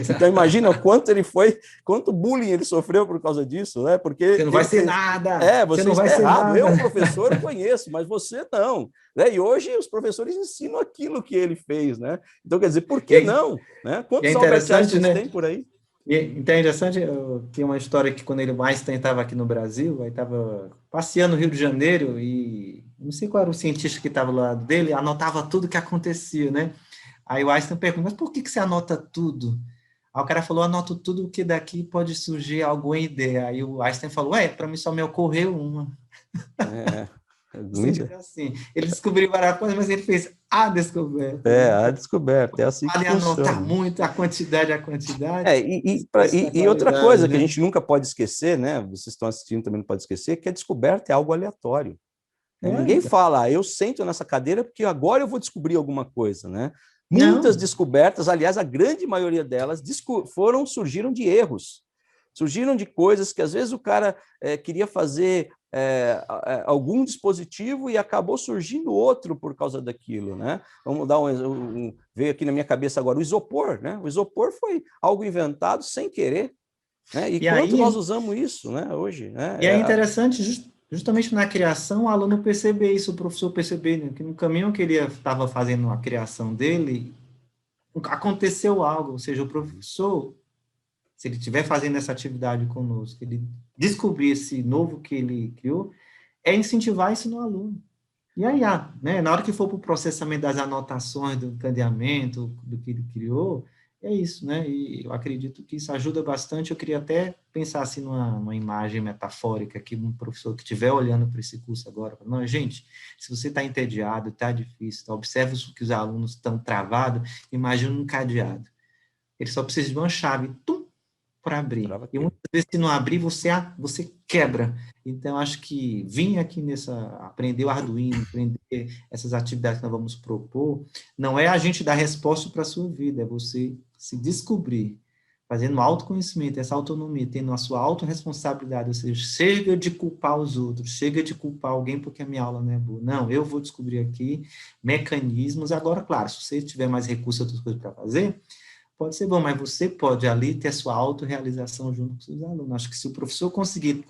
Então, imagina quanto bullying ele sofreu por causa disso, né? Porque você não vai ser nada! Você não vai está ser errado. nada. Eu, professor, conheço, mas você não. Né? E hoje os professores ensinam aquilo que ele fez, né? Então, quer dizer, por que não? Né? Quantos Albert Einstein né? tem por aí? Então é interessante, tem uma história que quando o Einstein estava aqui no Brasil, aí estava passeando no Rio de Janeiro e não sei qual era o cientista que estava do lado dele, anotava tudo que acontecia, né? Aí o Einstein pergunta, mas por que você anota tudo? Aí o cara falou, anoto tudo que daqui pode surgir alguma ideia. Aí o Einstein falou, para mim só me ocorreu uma. No sentido assim, ele descobriu várias coisas, mas ele fez a descoberta. A descoberta, é assim que funciona. Anotar muito a quantidade. E outra coisa que a né? gente nunca pode esquecer, né? Vocês estão assistindo também não pode esquecer, que a descoberta é algo aleatório. Ninguém fala, eu sento nessa cadeira porque agora eu vou descobrir alguma coisa, né? Muitas descobertas, aliás, a grande maioria delas surgiram de erros, surgiram de coisas que às vezes o cara queria fazer algum dispositivo e acabou surgindo outro por causa daquilo, né? Vamos dar veio aqui na minha cabeça agora o isopor, né? O isopor foi algo inventado sem querer, né? E quanto nós usamos isso, né? Hoje, né? E é interessante justamente na criação, o aluno perceber isso, o professor perceber, né, que no caminho que ele estava fazendo a criação dele, aconteceu algo, ou seja, o professor, se ele estiver fazendo essa atividade conosco, ele descobrir esse novo que ele criou, é incentivar isso no aluno. E aí, né, na hora que for para o processamento das anotações, do encadeamento, do que ele criou, é isso, né? E eu acredito que isso ajuda bastante. Eu queria até pensar assim numa imagem metafórica que um professor que estiver olhando para esse curso agora, não, gente, se você está entediado, está difícil, observa que os alunos estão travados, imagina um cadeado. Ele só precisa de uma chave, para abrir. E muitas vezes, se não abrir, você quebra. Então, acho que vir aqui aprender o Arduino, aprender essas atividades que nós vamos propor, não é a gente dar resposta para a sua vida, é você se descobrir, fazendo autoconhecimento, essa autonomia, tendo a sua autorresponsabilidade, ou seja, chega de culpar os outros, chega de culpar alguém porque a minha aula não é boa. Não, eu vou descobrir aqui mecanismos. Agora, claro, se você tiver mais recursos, outras coisas para fazer, pode ser bom, mas você pode ali ter a sua autorrealização junto com os seus alunos. Acho que se o professor conseguir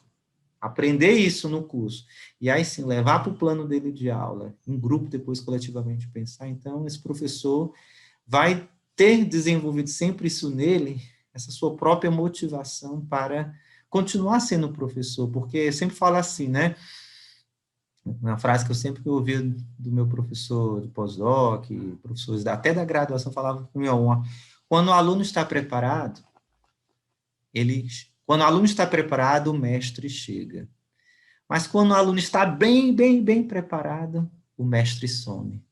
aprender isso no curso, e aí sim levar para o plano dele de aula, em grupo, depois coletivamente pensar, então esse professor vai ter desenvolvido sempre isso nele, essa sua própria motivação para continuar sendo professor, porque eu sempre falo assim, né? Uma frase que eu sempre ouvi do meu professor de pós-doc, professores até da graduação, falavam comigo, quando o aluno está preparado, o mestre chega. Mas quando o aluno está bem, bem, bem preparado, o mestre some.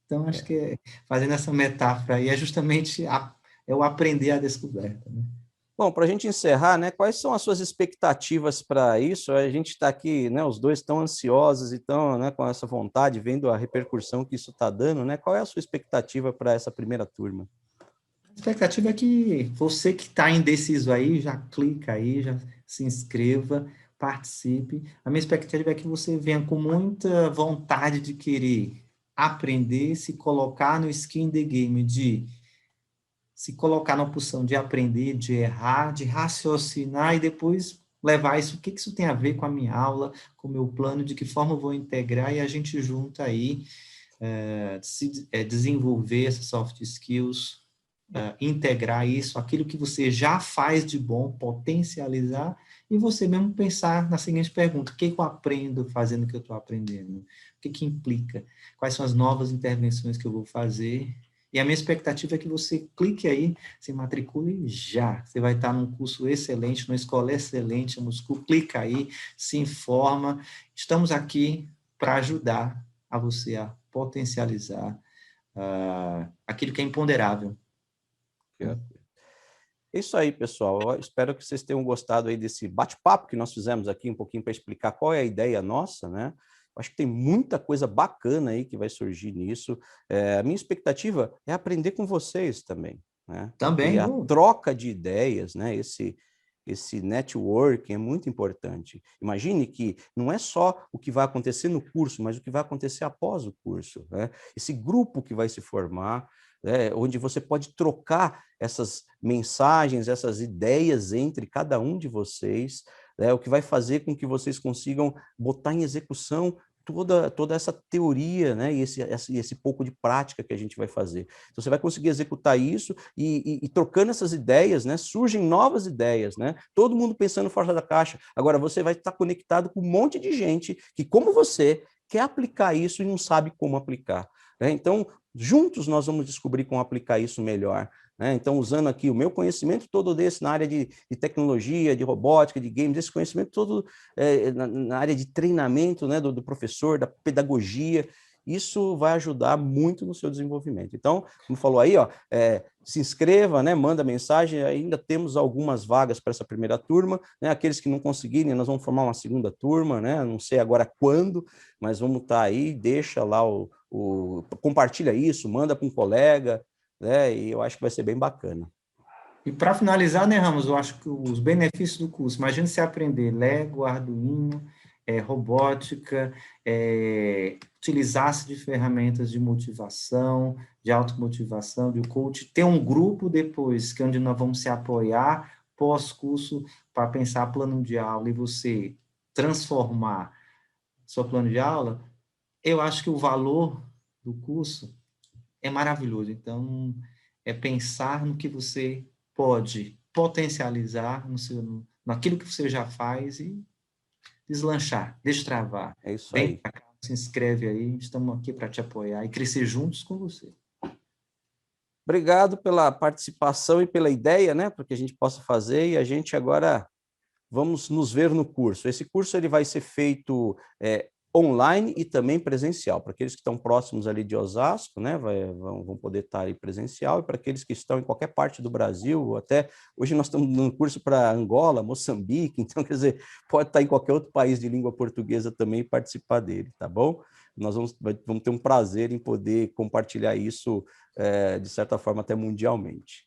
Então, acho que fazendo essa metáfora aí é justamente o aprender a descoberta, né? Bom, para a gente encerrar, né, quais são as suas expectativas para isso? A gente está aqui, né, os dois estão ansiosos e estão, né, com essa vontade, vendo a repercussão que isso está dando, né? Qual é a sua expectativa para essa primeira turma? A expectativa é que você que está indeciso aí, já clica aí, já se inscreva, participe. A minha expectativa é que você venha com muita vontade de querer aprender, se colocar no skin the game, de se colocar na posição de aprender, de errar, de raciocinar e depois levar isso, o que isso tem a ver com a minha aula, com o meu plano, de que forma eu vou integrar, e a gente junta aí, desenvolver essas soft skills, integrar isso, aquilo que você já faz de bom, potencializar, e você mesmo pensar na seguinte pergunta: o que eu aprendo fazendo o que eu estou aprendendo? O que implica? Quais são as novas intervenções que eu vou fazer? E a minha expectativa é que você clique aí, se matricule já. Você vai estar num curso excelente, numa escola excelente, em Moscou. Clica aí, se informa. Estamos aqui para ajudar a você a potencializar aquilo que é imponderável. É isso aí, pessoal. Eu espero que vocês tenham gostado aí desse bate-papo que nós fizemos aqui, um pouquinho para explicar qual é a ideia nossa, né? Acho que tem muita coisa bacana aí que vai surgir nisso. A minha expectativa é aprender com vocês também, né? Também. E a troca de ideias, né? esse networking é muito importante. Imagine que não é só o que vai acontecer no curso, mas o que vai acontecer após o curso, né? Esse grupo que vai se formar, né, onde você pode trocar essas mensagens, essas ideias entre cada um de vocês, né, o que vai fazer com que vocês consigam botar em execução toda essa teoria, né, e esse pouco de prática que a gente vai fazer. Então, você vai conseguir executar isso e trocando essas ideias, né, surgem novas ideias, né, todo mundo pensando fora da caixa. Agora, você vai estar conectado com um monte de gente que, como você, quer aplicar isso e não sabe como aplicar, né? Então, juntos nós vamos descobrir como aplicar isso melhor, né? Então, usando aqui o meu conhecimento todo desse na área de tecnologia, de robótica, de games, esse conhecimento todo na área de treinamento, né, do professor, da pedagogia, isso vai ajudar muito no seu desenvolvimento. Então, como falou aí, ó, se inscreva, né, manda mensagem, ainda temos algumas vagas para essa primeira turma, né, aqueles que não conseguirem, nós vamos formar uma segunda turma, né, não sei agora quando, mas vamos estar aí, deixa lá compartilha isso, manda para um colega, né, e eu acho que vai ser bem bacana. E para finalizar, né, Ramos, eu acho que os benefícios do curso, imagina você aprender Lego, Arduino, robótica, utilizar-se de ferramentas de motivação, de automotivação, de coach, ter um grupo depois, que é onde nós vamos se apoiar pós-curso para pensar plano de aula e você transformar seu plano de aula, eu acho que o valor do curso é maravilhoso. Então, é pensar no que você pode potencializar naquilo que você já faz e deslanchar, destravar. É isso Vem aí. para cá, se inscreve aí, estamos aqui para te apoiar e crescer juntos com você. Obrigado pela participação e pela ideia, né, para que a gente possa fazer, e a gente agora vamos nos ver no curso. Esse curso ele vai ser feito online e também presencial. Para aqueles que estão próximos ali de Osasco, né, vão poder estar aí presencial, e para aqueles que estão em qualquer parte do Brasil, ou até hoje nós estamos dando curso para Angola, Moçambique, então, quer dizer, pode estar em qualquer outro país de língua portuguesa também e participar dele, tá bom? Nós vamos ter um prazer em poder compartilhar isso, de certa forma, até mundialmente.